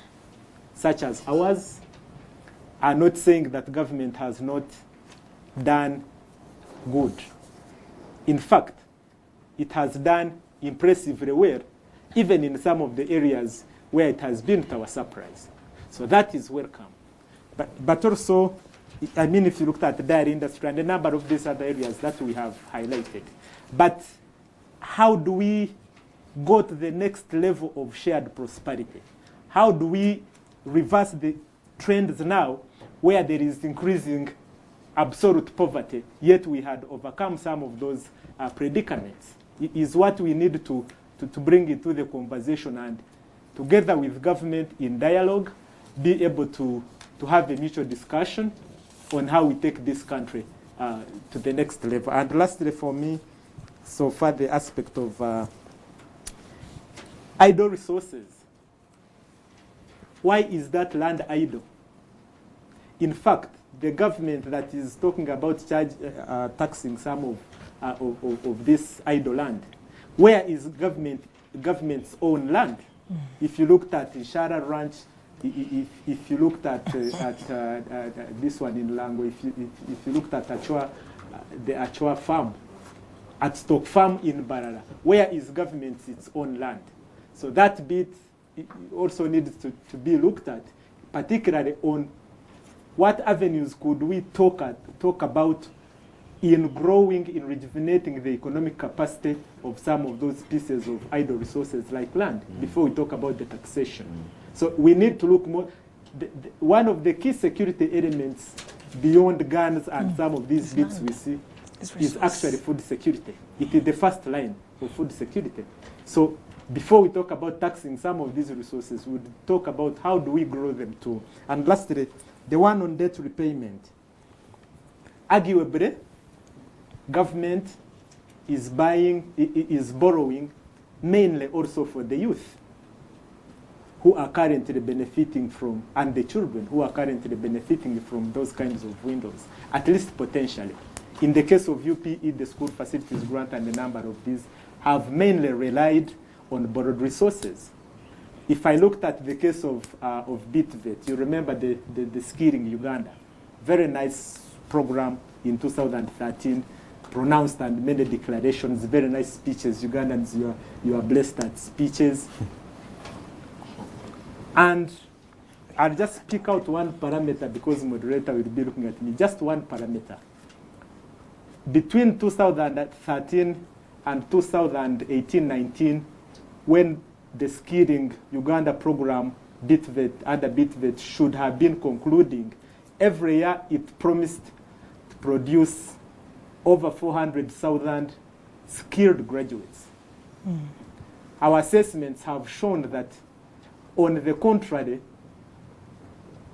such as ours are not saying that government has not done good. In fact, it has done impressively well, even in some of the areas where it has been to our surprise. So that is welcome. But also, I mean, if you looked at the dairy industry and a number of these other areas that we have highlighted. But how do we go to the next level of shared prosperity? How do we reverse the trends now where there is increasing absolute poverty, yet we had overcome some of those predicaments? It is what we need to bring into the conversation, and together with government in dialogue, be able to have a mutual discussion on how we take this country to the next level. And lastly for me, so far the aspect of idle resources. Why is that land idle? In fact, the government that is talking about taxing some of this idle land, where is government's own land? If you looked at Ishara Ranch, if you looked at this one in Lango, if you looked at Achua, the Achua farm, at Stock Farm in Barara, where is government's its own land? So that bit also needs to be looked at, particularly on what avenues could we talk about in growing, in rejuvenating the economic capacity of some of those pieces of idle resources like land, before we talk about the taxation. So we need to look more. One of the key security elements beyond guns and some of these bits we see is actually food security. It is the first line for food security. So before we talk about taxing some of these resources, we would talk about how do we grow them too. And lastly, the one on debt repayment. Arguably, government is borrowing mainly also for the youth who are currently benefiting from, and the children who are currently benefiting from those kinds of windows, at least potentially. In the case of UPE, the school facilities grant and a number of these have mainly relied on borrowed resources. If I looked at the case of BitVet, you remember the Skilling Uganda, very nice program in 2013, pronounced and made declarations, very nice speeches. Ugandans, you are blessed at speeches. And I'll just pick out one parameter because moderator will be looking at me, just one parameter. Between 2013 and 2018-19, when the Skilling Uganda program, BitVet, under BitVet, should have been concluding, every year it promised to produce over 400,000 skilled graduates. Our assessments have shown that, on the contrary,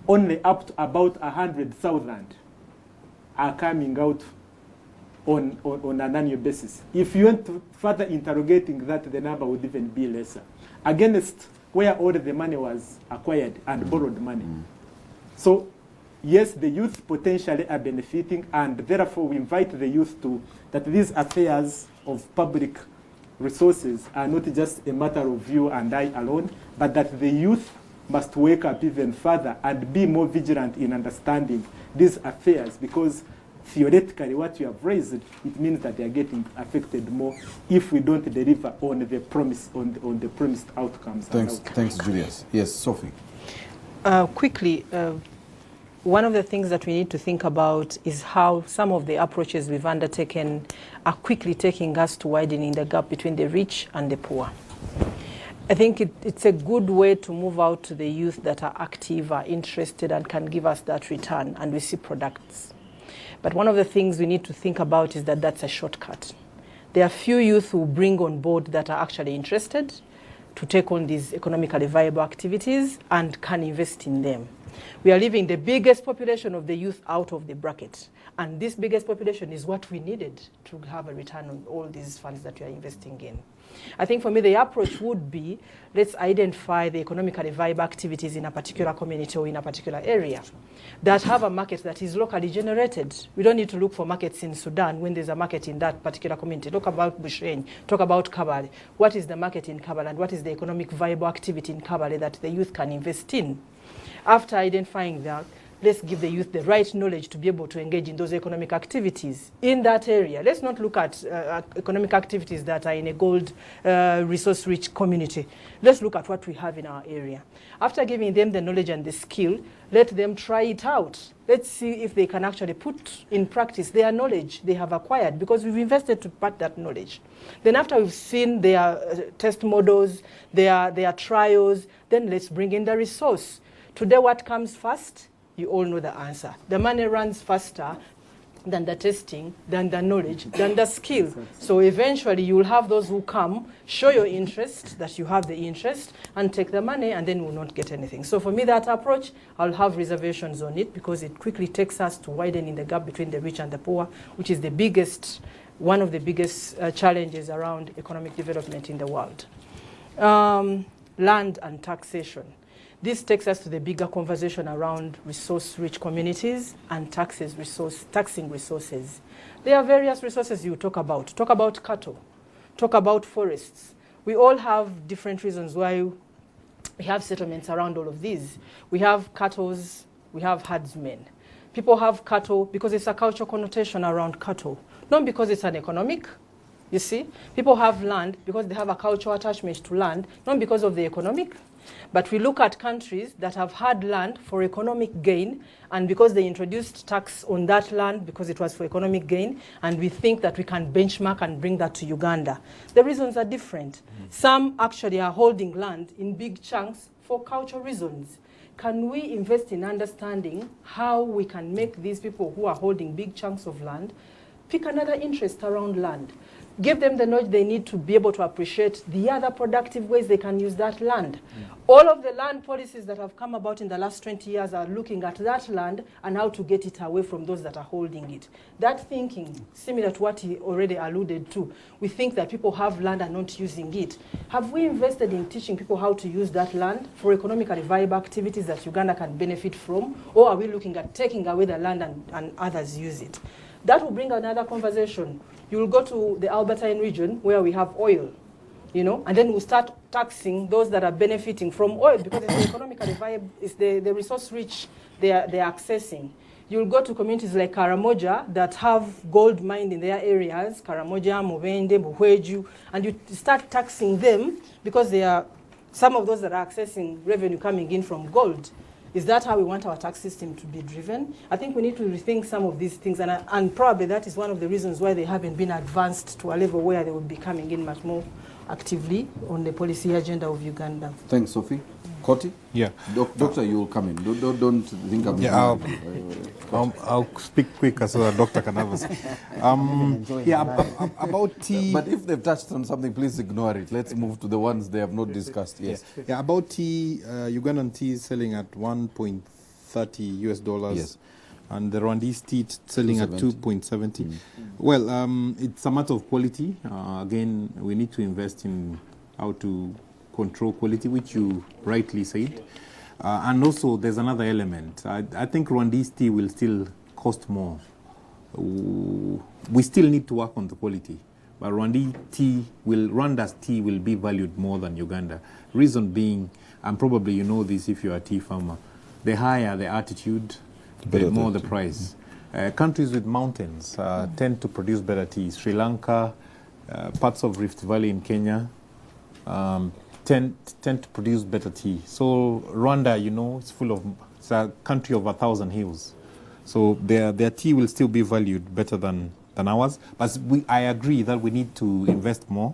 only up to about 100,000 are coming out on an annual basis. If you went to further interrogating that, the number would even be lesser, against where all the money was acquired and borrowed money. So yes, the youth potentially are benefiting, and therefore we invite the youth to, that these affairs of public resources are not just a matter of you and I alone, but that the youth must wake up even further and be more vigilant in understanding these affairs, because theoretically what you have raised, it means that they are getting affected more if we don't deliver on the promise, on the promised outcomes. Thanks, Julius. Yes, Sophie. Quickly, one of the things that we need to think about is how some of the approaches we've undertaken are quickly taking us to widening the gap between the rich and the poor. I think it's a good way to move out to the youth that are active, are interested, and can give us that return, and we see products. But one of the things we need to think about is that that's a shortcut. There are few youth who bring on board that are actually interested to take on these economically viable activities and can invest in them. We are leaving the biggest population of the youth out of the bracket. And this biggest population is what we needed to have a return on all these funds that we are investing in. I think for me, the approach would be, let's identify the economically viable activities in a particular community or in a particular area that have a market that is locally generated. We don't need to look for markets in Sudan when there's a market in that particular community. Talk about Bushenyi, talk about Kabale. What is the market in Kabale, and what is the economic viable activity in Kabale that the youth can invest in? After identifying that, let's give the youth the right knowledge to be able to engage in those economic activities in that area. Let's not look at economic activities that are in a gold resource-rich community. Let's look at what we have in our area. After giving them the knowledge and the skill, let them try it out. Let's see if they can actually put in practice their knowledge they have acquired, because we've invested to part that knowledge. Then after we've seen their test models, their trials, then let's bring in the resource. Today, what comes first? You all know the answer. The money runs faster than the testing, than the knowledge, than the skill. So eventually you will have those who come, show your interest, that you have the interest, and take the money, and then will not get anything. So for me, that approach, I'll have reservations on it, because it quickly takes us to widening the gap between the rich and the poor, which is the biggest, one of the biggest challenges around economic development in the world. Land and taxation. This takes us to the bigger conversation around resource-rich communities and taxing resources. There are various resources you talk about. Talk about cattle. Talk about forests. We all have different reasons why we have settlements around all of these. We have cattle, we have herdsmen. People have cattle because it's a cultural connotation around cattle, not because it's an economic. You see, people have land because they have a cultural attachment to land, not because of the economic. But we look at countries that have had land for economic gain, and because they introduced tax on that land because it was for economic gain, and we think that we can benchmark and bring that to Uganda. The reasons are different. Some actually are holding land in big chunks for cultural reasons. Can we invest in understanding how we can make these people who are holding big chunks of land pick another interest around land? Give them the knowledge they need to be able to appreciate the other productive ways they can use that land. All of the land policies that have come about in the last 20 years are looking at that land and how to get it away from those that are holding it. That thinking, similar to what he already alluded to, we think that people have land and not using it. Have we invested in teaching people how to use that land for economically viable activities that Uganda can benefit from, or are we looking at taking away the land and others use it? That will bring another conversation. You will go to the Albertine region where we have oil, you know, and then we'll start taxing those that are benefiting from oil because it's the economically viable, it's the resource rich they're accessing. You'll go to communities like Karamoja that have gold mined in their areas, Karamoja, Mubende, Muhweju, and you start taxing them because they are some of those that are accessing revenue coming in from gold. Is that how we want our tax system to be driven? I think we need to rethink some of these things, and probably that is one of the reasons why they haven't been advanced to a level where they will be coming in much more actively on the policy agenda of Uganda. Thanks, Sophie. Koti? Yeah. Doctor, you will come in. Don't think I'm... Yeah, I'll speak quicker so the doctor can have us. About tea... But if they've touched on something, please ignore it. Let's move to the ones they have not discussed. Yes. Yeah, about tea, Ugandan tea is selling at $1.30 US. Yes. And the Rwandese tea selling at 2.70. Well, it's a matter of quality. Again, we need to invest in how to control quality, which you rightly said. And also, there's another element. I think Rwandese tea will still cost more. We still need to work on the quality. But Rwanda's tea will be valued more than Uganda. Reason being, and probably you know this if you're a tea farmer, the higher the altitude, the more the price. Countries with mountains tend to produce better tea. Sri Lanka, parts of Rift Valley in Kenya, tend to produce better tea. So Rwanda, you know, it's a country of 1,000 hills. So their tea will still be valued better than ours. But I agree that we need to invest more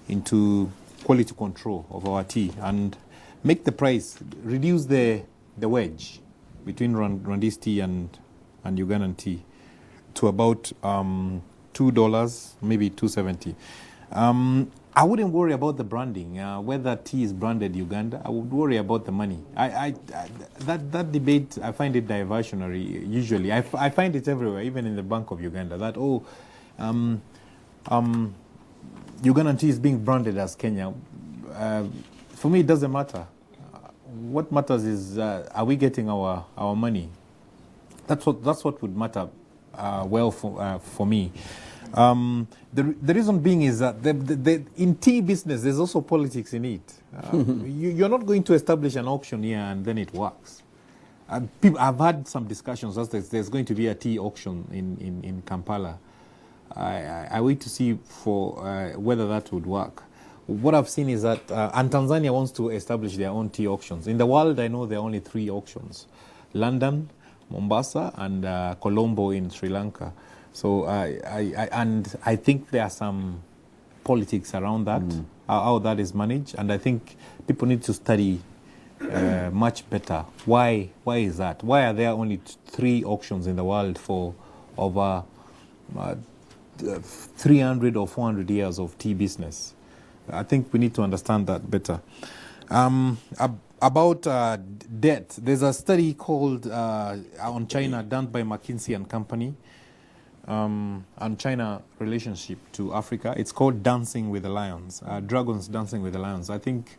into quality control of our tea and make the price, reduce the wedge between Rwandese tea and Ugandan tea to about $2, maybe $2.70. I wouldn't worry about the branding, whether tea is branded Uganda. I would worry about the money. That debate, I find it diversionary, usually. I find it everywhere, even in the Bank of Uganda, that, Ugandan tea is being branded as Kenya. For me, it doesn't matter. What matters is, are we getting our money? That's what would matter well for me. The reason being is that in tea business, there's also politics in it. You're not going to establish an auction here and then it works. I've had some discussions as there's going to be a tea auction in Kampala. I wait to see for whether that would work. What I've seen is that, and Tanzania wants to establish their own tea auctions. In the world, I know there are only 3 auctions: London, Mombasa, and Colombo in Sri Lanka. So I think there are some politics around that, how that is managed, and I think people need to study much better. Why is that? Why are there only 3 auctions in the world for over 300 or 400 years of tea business? I think we need to understand that better. About debt, there's a study called on China done by McKinsey and Company on China relationship to Africa. It's called Dancing with the Lions, Dragons Dancing with the Lions. I think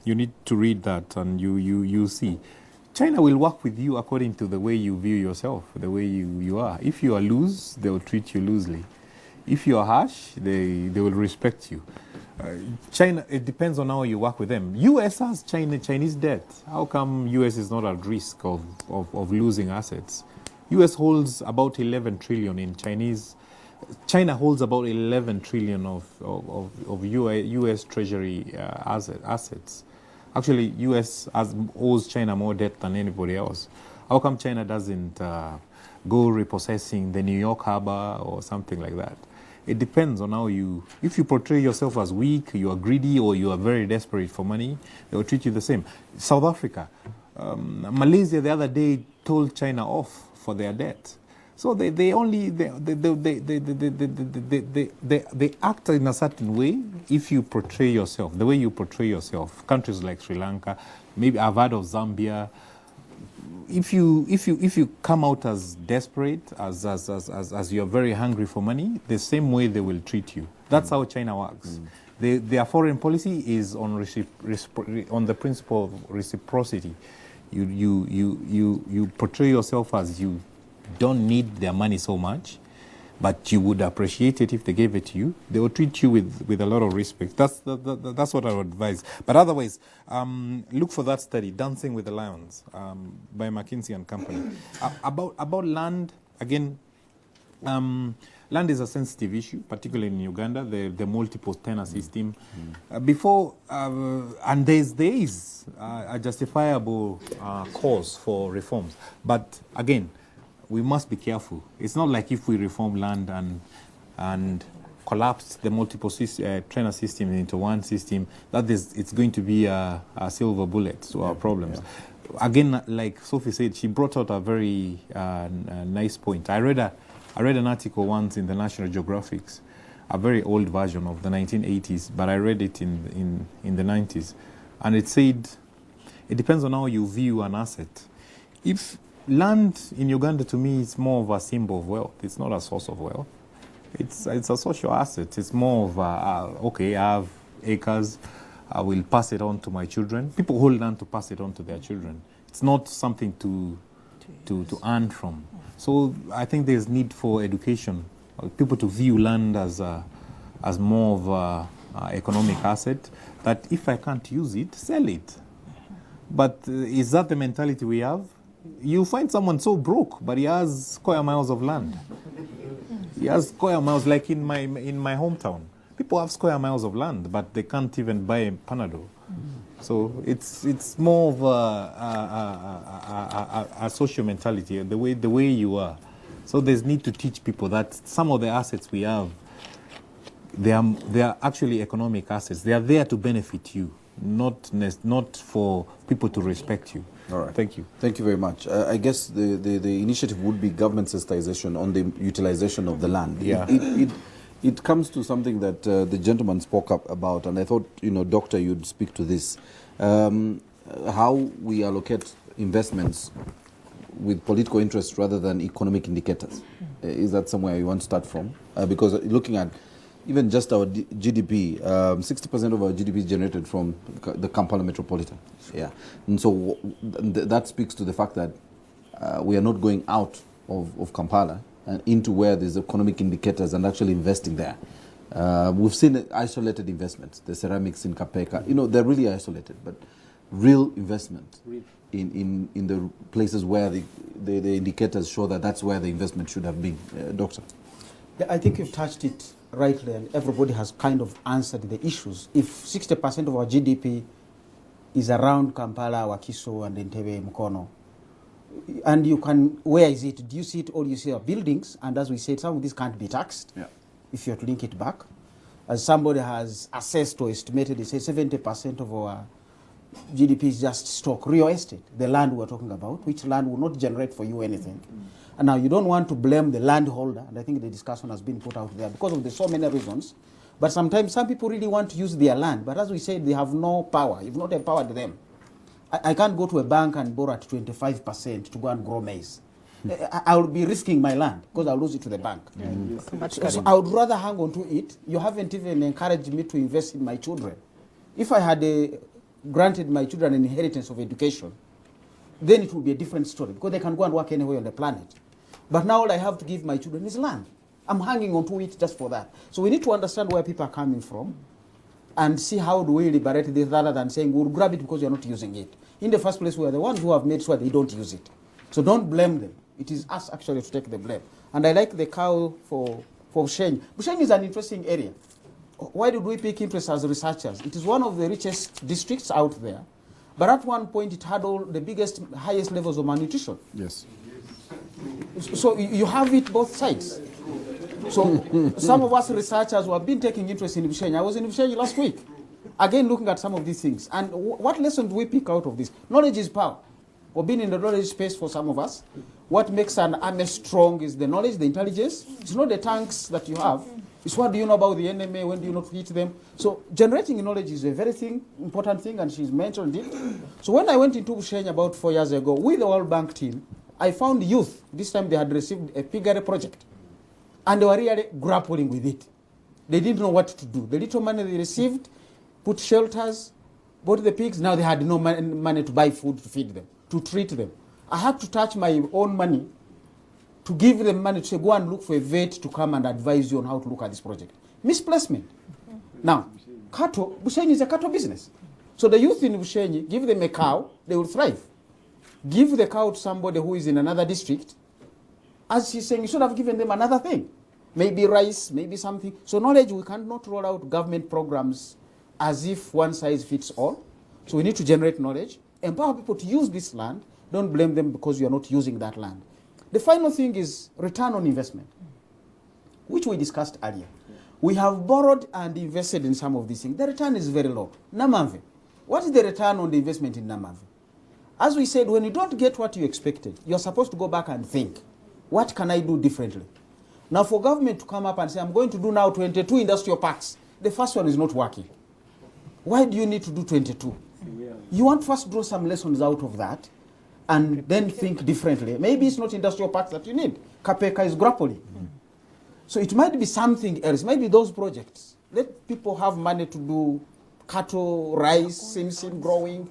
You need to read that, and you see. China will work with you according to the way you view yourself, the way you are. If you are loose, they will treat you loosely. If you are harsh, they will respect you. China, it depends on how you work with them. U.S. has Chinese debt. How come U.S. is not at risk of losing assets? U.S. holds about 11 trillion in Chinese. China holds about 11 trillion of U.S. Treasury assets. Actually, U.S. owes China more debt than anybody else. How come China doesn't go repossessing the New York harbor or something like that? It depends on how if you portray yourself as weak, you are greedy, or you are very desperate for money, they will treat you the same. South Africa, Malaysia the other day told China off for their debt. So they act in a certain way if you portray yourself, the way you portray yourself. Countries like Sri Lanka, maybe I've heard of Zambia. If you come out as desperate, as you're very hungry for money, the same way they will treat you. That's how China works. Their foreign policy is on the principle of reciprocity. You portray yourself as you don't need their money so much, but you would appreciate it if they gave it to you. They will treat you with a lot of respect. That's what I would advise. But otherwise, look for that study, Dancing with the Lions, by McKinsey and Company. About land, again, land is a sensitive issue, particularly in Uganda, the multiple tenure system. And there is a justifiable cause for reforms. But again, we must be careful. It's not like if we reform land and collapse the multiple trainer system into one system, it's going to be a silver bullet to our problems. Yeah. Again, like Sophie said, she brought out a very nice point. I read an article once in the National Geographic, a very old version of the 1980s, but I read it in the 90s, and it said it depends on how you view an asset. If land in Uganda, to me, is more of a symbol of wealth. It's not a source of wealth. It's a social asset. It's more of okay, I have acres, I will pass it on to my children. People hold land to pass it on to their children. It's not something to earn from. So I think there's need for education, people to view land as more of a economic asset, that if I can't use it, sell it. But is that the mentality we have? You find someone so broke, but he has square miles of land. He has square miles, like in my hometown. People have square miles of land, but they can't even buy a Panadol. So it's more of a social mentality, the way you are. So there's need to teach people that some of the assets we have, they are actually economic assets. They are there to benefit you, not for people to respect you. All right. Thank you. Thank you very much. I guess the initiative would be government sensitization on the utilization of the land. Yeah. It comes to something that the gentleman spoke up about, and I thought, Doctor, you'd speak to this. How we allocate investments with political interest rather than economic indicators. Is that somewhere you want to start from? Because looking at even just our GDP, 60% of our GDP is generated from the Kampala metropolitan. Yeah, and so that speaks to the fact that we are not going out of Kampala and into where there's economic indicators and actually investing there. We've seen isolated investments, the ceramics in Kapeka. They're really isolated, but real investment in the places where the indicators show that's where the investment should have been. Doctor? Yeah, I think you've touched it rightly, and everybody has kind of answered the issues. If 60% of our GDP is around Kampala, Wakiso, and Entebbe, Mukono, and where is it? Do you see it all? You see our buildings, and as we said, some of these can't be taxed. Yeah. If you have to link it back. As somebody has assessed or estimated, they say 70% of our GDP is just stock, real estate, the land we're talking about, which land will not generate for you anything. And now you don't want to blame the landholder, and I think the discussion has been put out there because of so many reasons. But sometimes some people really want to use their land, but as we said, they have no power. You've not empowered them. I can't go to a bank and borrow at 25% to go and grow maize. I will be risking my land because I'll lose it to the bank. So I would rather hang on to it. You haven't even encouraged me to invest in my children. If I had granted my children an inheritance of education, then it would be a different story because they can go and work anywhere on the planet. But now all I have to give my children is land. I'm hanging on to it just for that. So we need to understand where people are coming from and see how do we liberate this rather than saying we'll grab it because you're not using it. In the first place, we are the ones who have made sure they don't use it. So don't blame them. It is us actually to take the blame. And I like the cow for Bushenyi. Bushenyi is an interesting area. Why did we pick interest as researchers? It is one of the richest districts out there. But at one point, it had all the biggest, highest levels of malnutrition. Yes. So you have it both sides. So some of us researchers who have been taking interest in Bushenyi, I was in Bushenyi last week, again looking at some of these things. And what lesson do we pick out of this? Knowledge is power. We've been in the knowledge space for some of us. What makes an army strong is the knowledge, the intelligence. It's not the tanks that you have. It's what do you know about the enemy, when do you not hit them. So generating knowledge is a very important thing, and she's mentioned it. So when I went into Bushenyi about 4 years ago with the World Bank team, I found youth. This time they had received a piggery project. And they were really grappling with it. They didn't know what to do. The little money they received, put shelters, bought the pigs. Now they had no money to buy food to feed them, to treat them. I had to touch my own money to give them money to say, go and look for a vet to come and advise you on how to look at this project. Misplacement. Now, cattle, Bushenyi is a cattle business. So the youth in Bushenyi, give them a cow, they will thrive. Give the cow to somebody who is in another district. As he's saying, you should have given them another thing. Maybe rice, maybe something. So knowledge, we cannot roll out government programs as if one size fits all. So we need to generate knowledge, empower people to use this land. Don't blame them because you are not using that land. The final thing is return on investment, which we discussed earlier. We have borrowed and invested in some of these things. The return is very low. Namamve. What is the return on the investment in Namamve? As we said, when you don't get what you expected, you're supposed to go back and think, what can I do differently? Now for government to come up and say, I'm going to do now 22 industrial parks, the first one is not working. Why do you need to do 22? You want first to draw some lessons out of that and then think differently. Maybe it's not industrial parks that you need. Kapeka is grappling. So it might be something else. Maybe those projects. Let people have money to do cattle, rice, sim growing.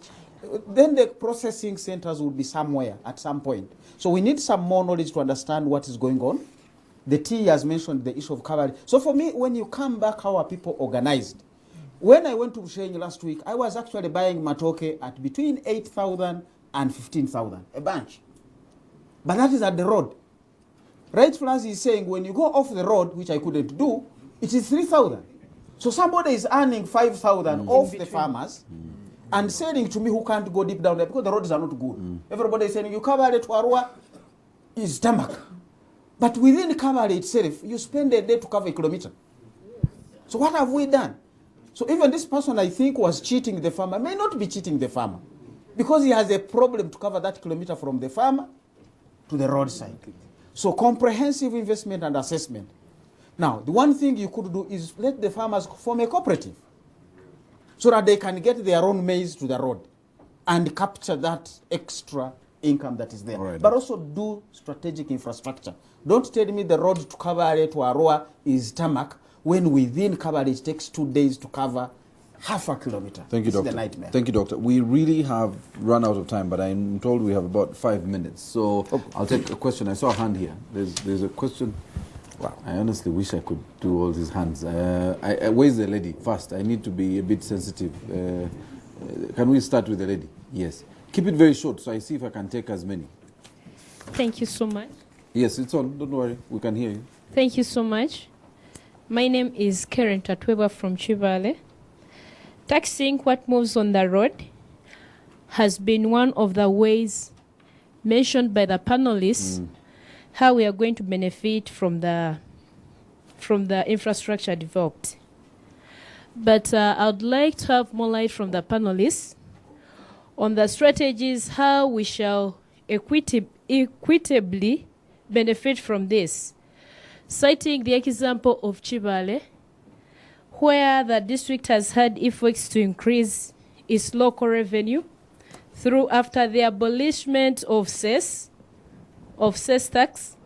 Then the processing centers will be somewhere at some point. So we need some more knowledge to understand what is going on. The T has mentioned the issue of coverage. So for me, when you come back, how are people organized? When I went to Bushenyi last week, I was actually buying matoke at between 8,000 and 15,000, a bunch. But that is at the road. Right Plus is saying when you go off the road, which I couldn't do, it is 3,000. So somebody is earning 5,000 off the farmers and selling to me who can't go deep down there because the roads are not good. Everybody is saying you cover it to Arua is tarmac. But within Kabale itself, you spend a day to cover a kilometer. So what have we done? So even this person I think was cheating the farmer, may not be cheating the farmer because he has a problem to cover that kilometer from the farmer to the roadside. So comprehensive investment and assessment. Now, the one thing you could do is let the farmers form a cooperative so that they can get their own maize to the road and capture that extra income that is there. Right. But also do strategic infrastructure. Don't tell me the road to Kabale to Arua is tarmac when within Kabale it takes 2 days to cover half a kilometer. Thank you, Doctor. Thank you, Doctor. We really have run out of time, but I'm told we have about 5 minutes. So I'll take a question. I saw a hand here. There's a question. Wow, I honestly wish I could do all these hands. Where's the lady? First, I need to be a bit sensitive. Can we start with the lady? Yes. Keep it very short so I see if I can take as many. Thank you so much. Yes, it's on. Don't worry. We can hear you. Thank you so much. My name is Karen Tatweba from Chivale. Taxing what moves on the road has been one of the ways mentioned by the panelists how we are going to benefit from the infrastructure developed. But I would like to have more light from the panelists on the strategies how we shall equitably benefit from this. Citing the example of Chivale, where the district has had efforts to increase its local revenue through after the abolishment of cess tax,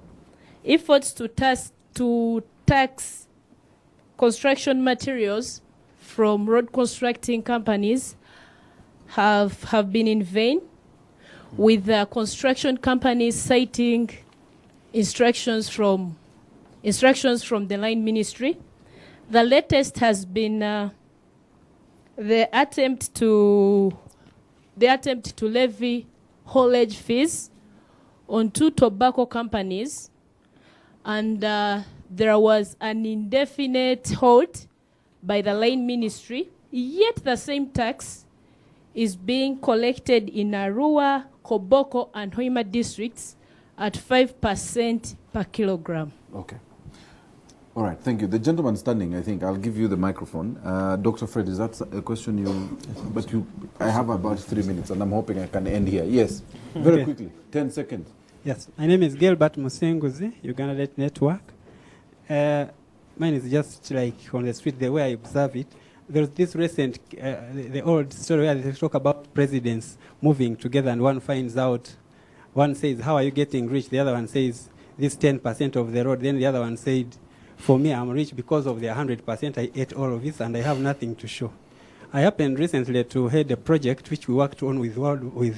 efforts to tax construction materials from road constructing companies have been in vain, with construction companies citing instructions from the line ministry. The latest has been the attempt to levy haulage fees on 2 tobacco companies, and there was an indefinite hold by the line ministry, yet the same tax is being collected in Arua, Koboko, and Hoima districts at 5% per kilogram. Okay. All right, thank you. The gentleman standing, I think, I'll give you the microphone. Dr. Fred, is that a question you... But I have about 3 minutes, and I'm hoping I can end here. Yes, very quickly, 10 seconds. Yes, my name is Gilbert Musenguzi, Uganda Net Network. Mine is just like on the street, the way I observe it. There's this recent, the old story where they talk about presidents moving together, and one finds out, one says, how are you getting rich? The other one says, this 10% of the road. Then the other one said, for me, I'm rich because of the 100%. I ate all of this, and I have nothing to show. I happened recently to head a project which we worked on with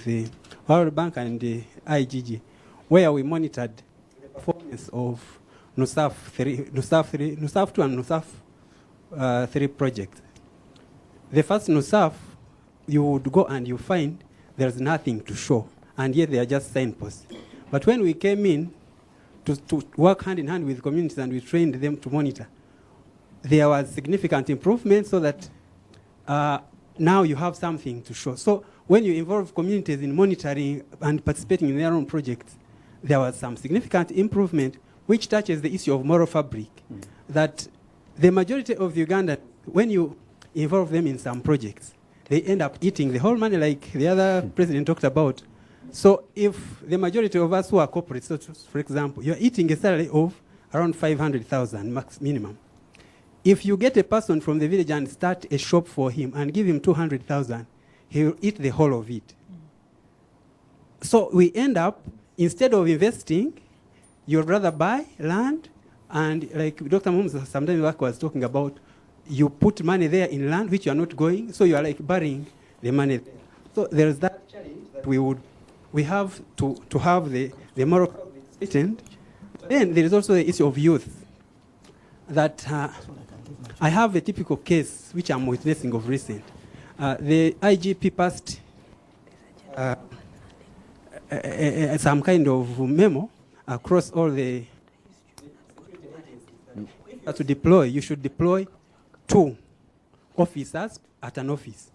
the World Bank and the IGG, where we monitored the performance of NUSAF 2 and NUSAF 3 projects. The first NUSAF, you would go and you find there's nothing to show, and yet they are just signposts. But when we came in to work hand in hand with communities and we trained them to monitor, there was significant improvement, so that now you have something to show. So when you involve communities in monitoring and participating in their own projects, there was some significant improvement, which touches the issue of moral fabric, that the majority of Uganda, when you involve them in some projects, they end up eating the whole money, like the other president talked about. So if the majority of us who are corporates, so for example, you're eating a salary of around 500,000 max minimum. If you get a person from the village and start a shop for him and give him 200,000, he'll eat the whole of it. So we end up, instead of investing, you'd rather buy land, and like Dr. Mums sometimes was talking about, you put money there in land which you are not going, so you are like burying the money there. So there's that challenge that we have to have the moral statement. Then there is also the issue of youth. That I have a typical case which I'm witnessing of recent. The IGP passed some kind of memo across all the to deploy. You should deploy 2 officers at an office.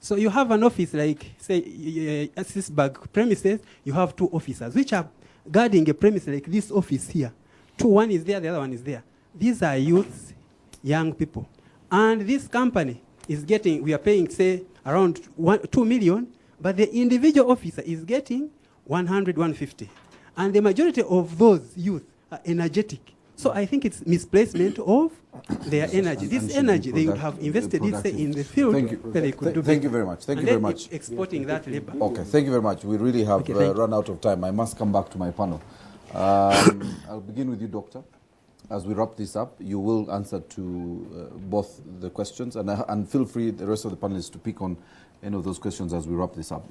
So you have an office like, say, at this bag premises, you have 2 officers, which are guarding a premise like this office here. 2, one is there, the other one is there. These are youths, young people. And this company is getting, we are paying, say, around 2 million, but the individual officer is getting 100, 150. And the majority of those youth are energetic. So I think it's misplacement of their energy. This energy, they would have invested it, say, in the field where they could do Thank you very much. Thank you very much. Exporting that labor. Okay, thank you very much. We really have run out of time. I must come back to my panel. I'll begin with you, Doctor. As we wrap this up, you will answer to both the questions, and feel free, the rest of the panelists, to pick on any of those questions as we wrap this up.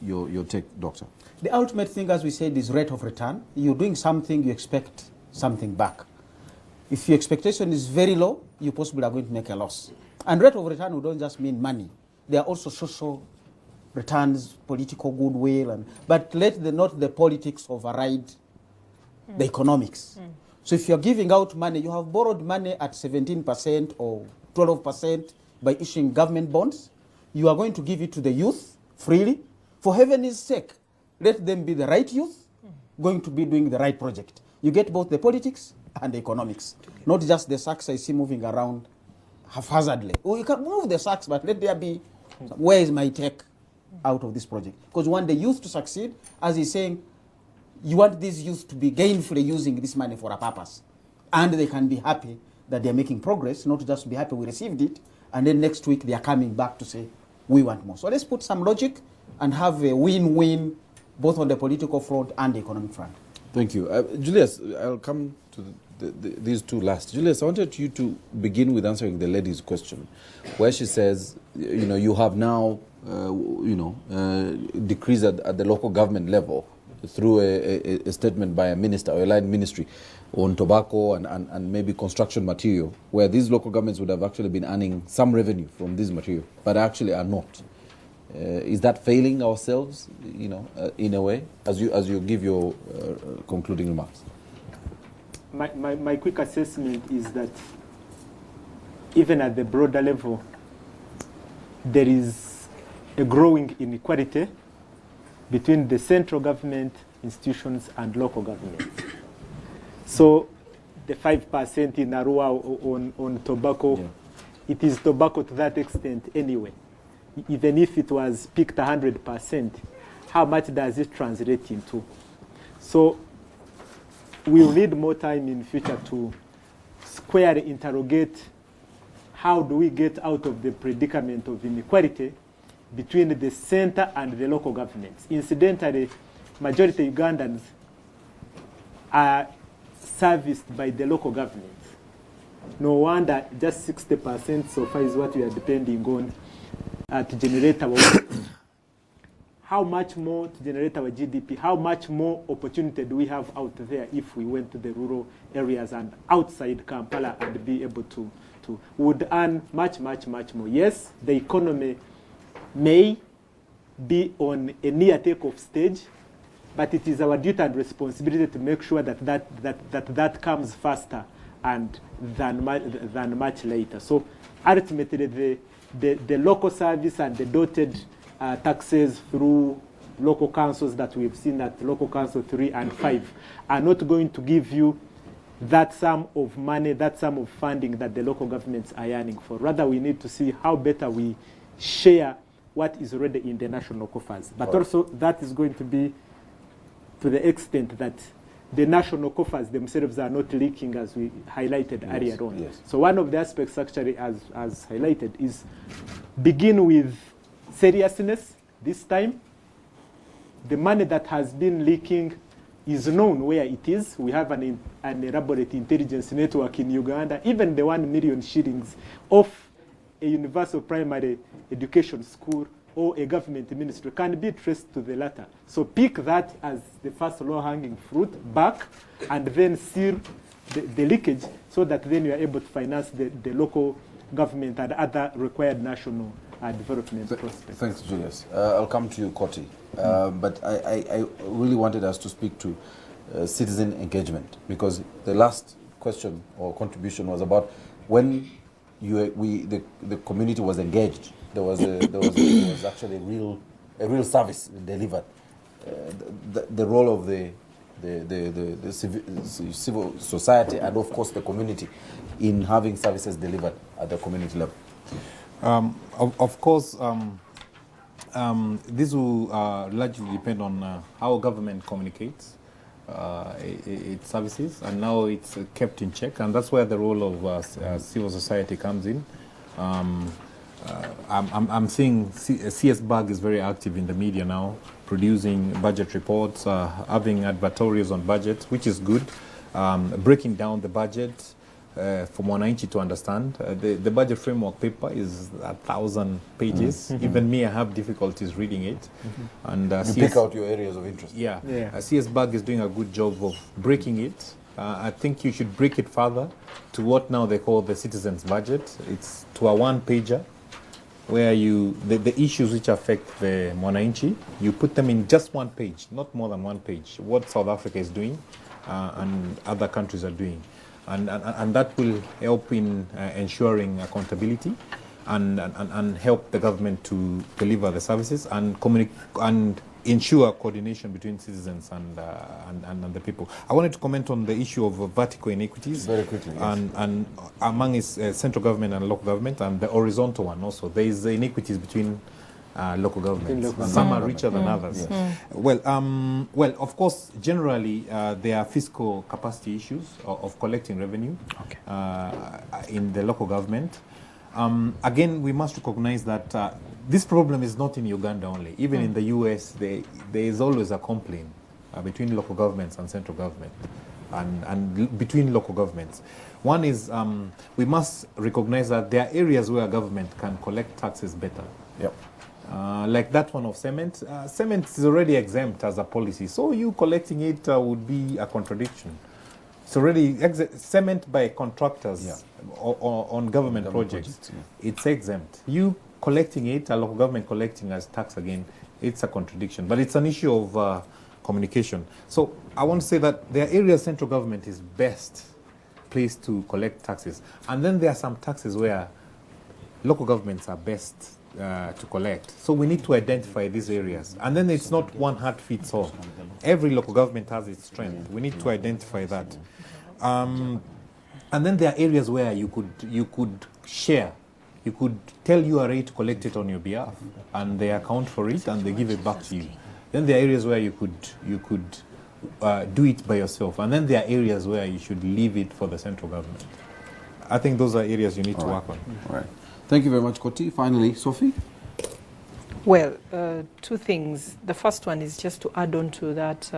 Your take, Doctor. The ultimate thing, as we said, is rate of return. You're doing something, you expect something back. If your expectation is very low, you possibly are going to make a loss. And rate of return, we don't just mean money. There are also social returns, political goodwill, but let not the politics override the economics. So if you're giving out money, you have borrowed money at 17% or 12% by issuing government bonds. You are going to give it to the youth freely. For heaven's sake, let them be the right youth going to be doing the right project. You get both the politics and the economics, not just the sacks I see moving around haphazardly. Or you can move the sacks, but let there be, where is my take out of this project? Because you want the youth to succeed, as he's saying, you want these youth to be gainfully using this money for a purpose. And they can be happy that they're making progress, not just be happy we received it, and then next week they are coming back to say, we want more. So let's put some logic and have a win-win, both on the political front and the economic front. Thank you. Julius, I'll come to these two last. Julius, I wanted you to begin with answering the lady's question, where she says, you have now, decrees at the local government level through a statement by a minister or a line ministry on tobacco and maybe construction material, where these local governments would have actually been earning some revenue from this material, but actually are not. Is that failing ourselves, in a way, as you give your concluding remarks? My quick assessment is that even at the broader level, there is a growing inequality between the central government institutions and local governments. So the 5% in Arua on tobacco, it is tobacco to that extent anyway. Even if it was picked 100%, how much does it translate into? So we'll need more time in future to squarely interrogate how do we get out of the predicament of inequality between the center and the local governments. Incidentally, majority Ugandans are serviced by the local governments. No wonder just 60% so far is what we are depending on to generate our wealth. How much more to generate our GDP? How much more opportunity do we have out there if we went to the rural areas and outside Kampala and be able to would earn much, much, much more? Yes, the economy may be on a near takeoff stage, but it is our duty and responsibility to make sure that comes faster and than much later. So ultimately, the local service and the dotted taxes through local councils that we've seen at local council 3 and 5 are not going to give you that sum of money, that sum of funding that the local governments are yearning for. Rather, we need to see how better we share what is already in the national coffers. But also, that is going to be to the extent that the national coffers themselves are not leaking, as we highlighted earlier on. Yes. So one of the aspects, actually, as highlighted, is begin with seriousness this time. The money that has been leaking is known where it is. We have an elaborate intelligence network in Uganda. Even the 1 million shillings of a universal primary education school or a government ministry can be traced to the latter. So pick that as the first low-hanging fruit back and then seal the leakage so that then you are able to finance the local government and other required national development prospects. Thanks, Julius. I'll come to you, Koti. But I really wanted us to speak to citizen engagement, because the last question or contribution was about when the community was engaged. There was actually a real service delivered. The role of the civil society and of course the community in having services delivered at the community level. Of course, this will largely depend on how government communicates its services, and now it's kept in check, and that's where the role of civil society comes in. I'm seeing CS Bag is very active in the media now, producing budget reports, having advertorials on budgets, which is good, breaking down the budget for Mwananchi to understand. The budget framework paper is 1,000 pages. Even me, I have difficulties reading it. And you pick out your areas of interest. Yeah. CS Bag is doing a good job of breaking it. I think you should break it further to what now they call the citizens' budget. It's to a one-pager, where the issues which affect the Mwananchi, you put them in just one page, not more than one page, what South Africa is doing and other countries are doing. And that will help in ensuring accountability and help the government to deliver the services and ensure coordination between citizens and the people. I wanted to comment on the issue of vertical inequities. Very quickly, yes. And among its central government and local government, and the horizontal one also. There is inequities between local governments. Some are richer than others. Yes. Well, of course, generally, there are fiscal capacity issues of collecting revenue in the local government. Again, we must recognize that this problem is not in Uganda only. Even in the US, there is always a complaint between local governments and central government. and between local governments. One is we must recognize that there are areas where government can collect taxes better. Yep. Like that one of cement. Cement is already exempt as a policy, so you collecting it would be a contradiction. It's already cement by contractors on government projects. It's exempt. You collecting it, a local government collecting as tax again, it's a contradiction. But it's an issue of communication. So I want to say that there are areas central government is best placed to collect taxes. And then there are some taxes where local governments are best to collect. So we need to identify these areas. And then it's not one hat fits all. Every local government has its strength. We need to identify that. And then there are areas where you could share. You could tell URA to collect it on your behalf, and they account for it and they give it back to you. Then there are areas where you could do it by yourself, and then there are areas where you should leave it for the central government. I think those are areas you need to work on. All right. Thank you very much, Koti. Finally, Sophie? Well, two things. The first one is just to add on to that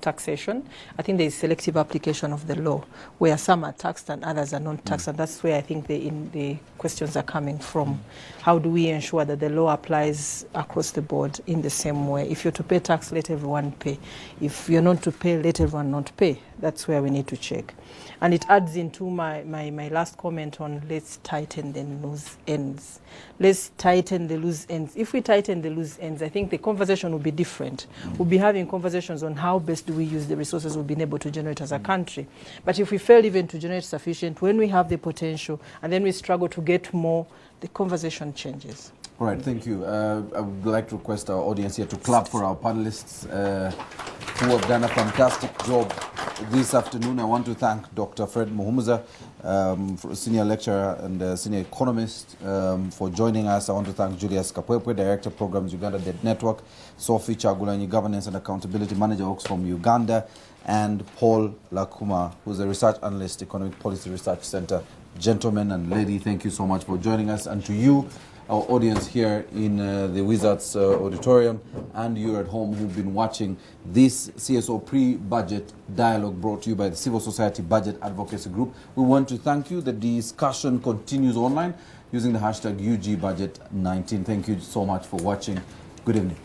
taxation. I think there is selective application of the law, where some are taxed and others are not taxed, and that's where I think the questions are coming from. How do we ensure that the law applies across the board in the same way? If you're to pay tax, let everyone pay. If you're not to pay, let everyone not pay. That's where we need to check. And it adds into my last comment on let's tighten the loose ends. Let's tighten the loose ends. If we tighten the loose ends, I think the conversation will be different. We'll be having conversations on how best do we use the resources we've been able to generate as a country. But if we fail even to generate sufficient, when we have the potential and then we struggle to get more, the conversation changes. All right, thank you. I would like to request our audience here to clap for our panelists who have done a fantastic job this afternoon. I want to thank Dr. Fred Muhumuza, senior lecturer and senior economist, for joining us. I want to thank Julius Kapwepwe, Director of Programs, Uganda Debt Network, Sophie Chagulanyi, Governance and Accountability Manager, Oxfam Uganda, and Paul Lakuma, who's a research analyst, Economic Policy Research Center. Gentlemen and lady, thank you so much for joining us. And to you, our audience here in the Wizards Auditorium, and you at home who've been watching this CSO pre-budget dialogue brought to you by the Civil Society Budget Advocacy Group. We want to thank you. The discussion continues online using the hashtag UGBudget19. Thank you so much for watching. Good evening.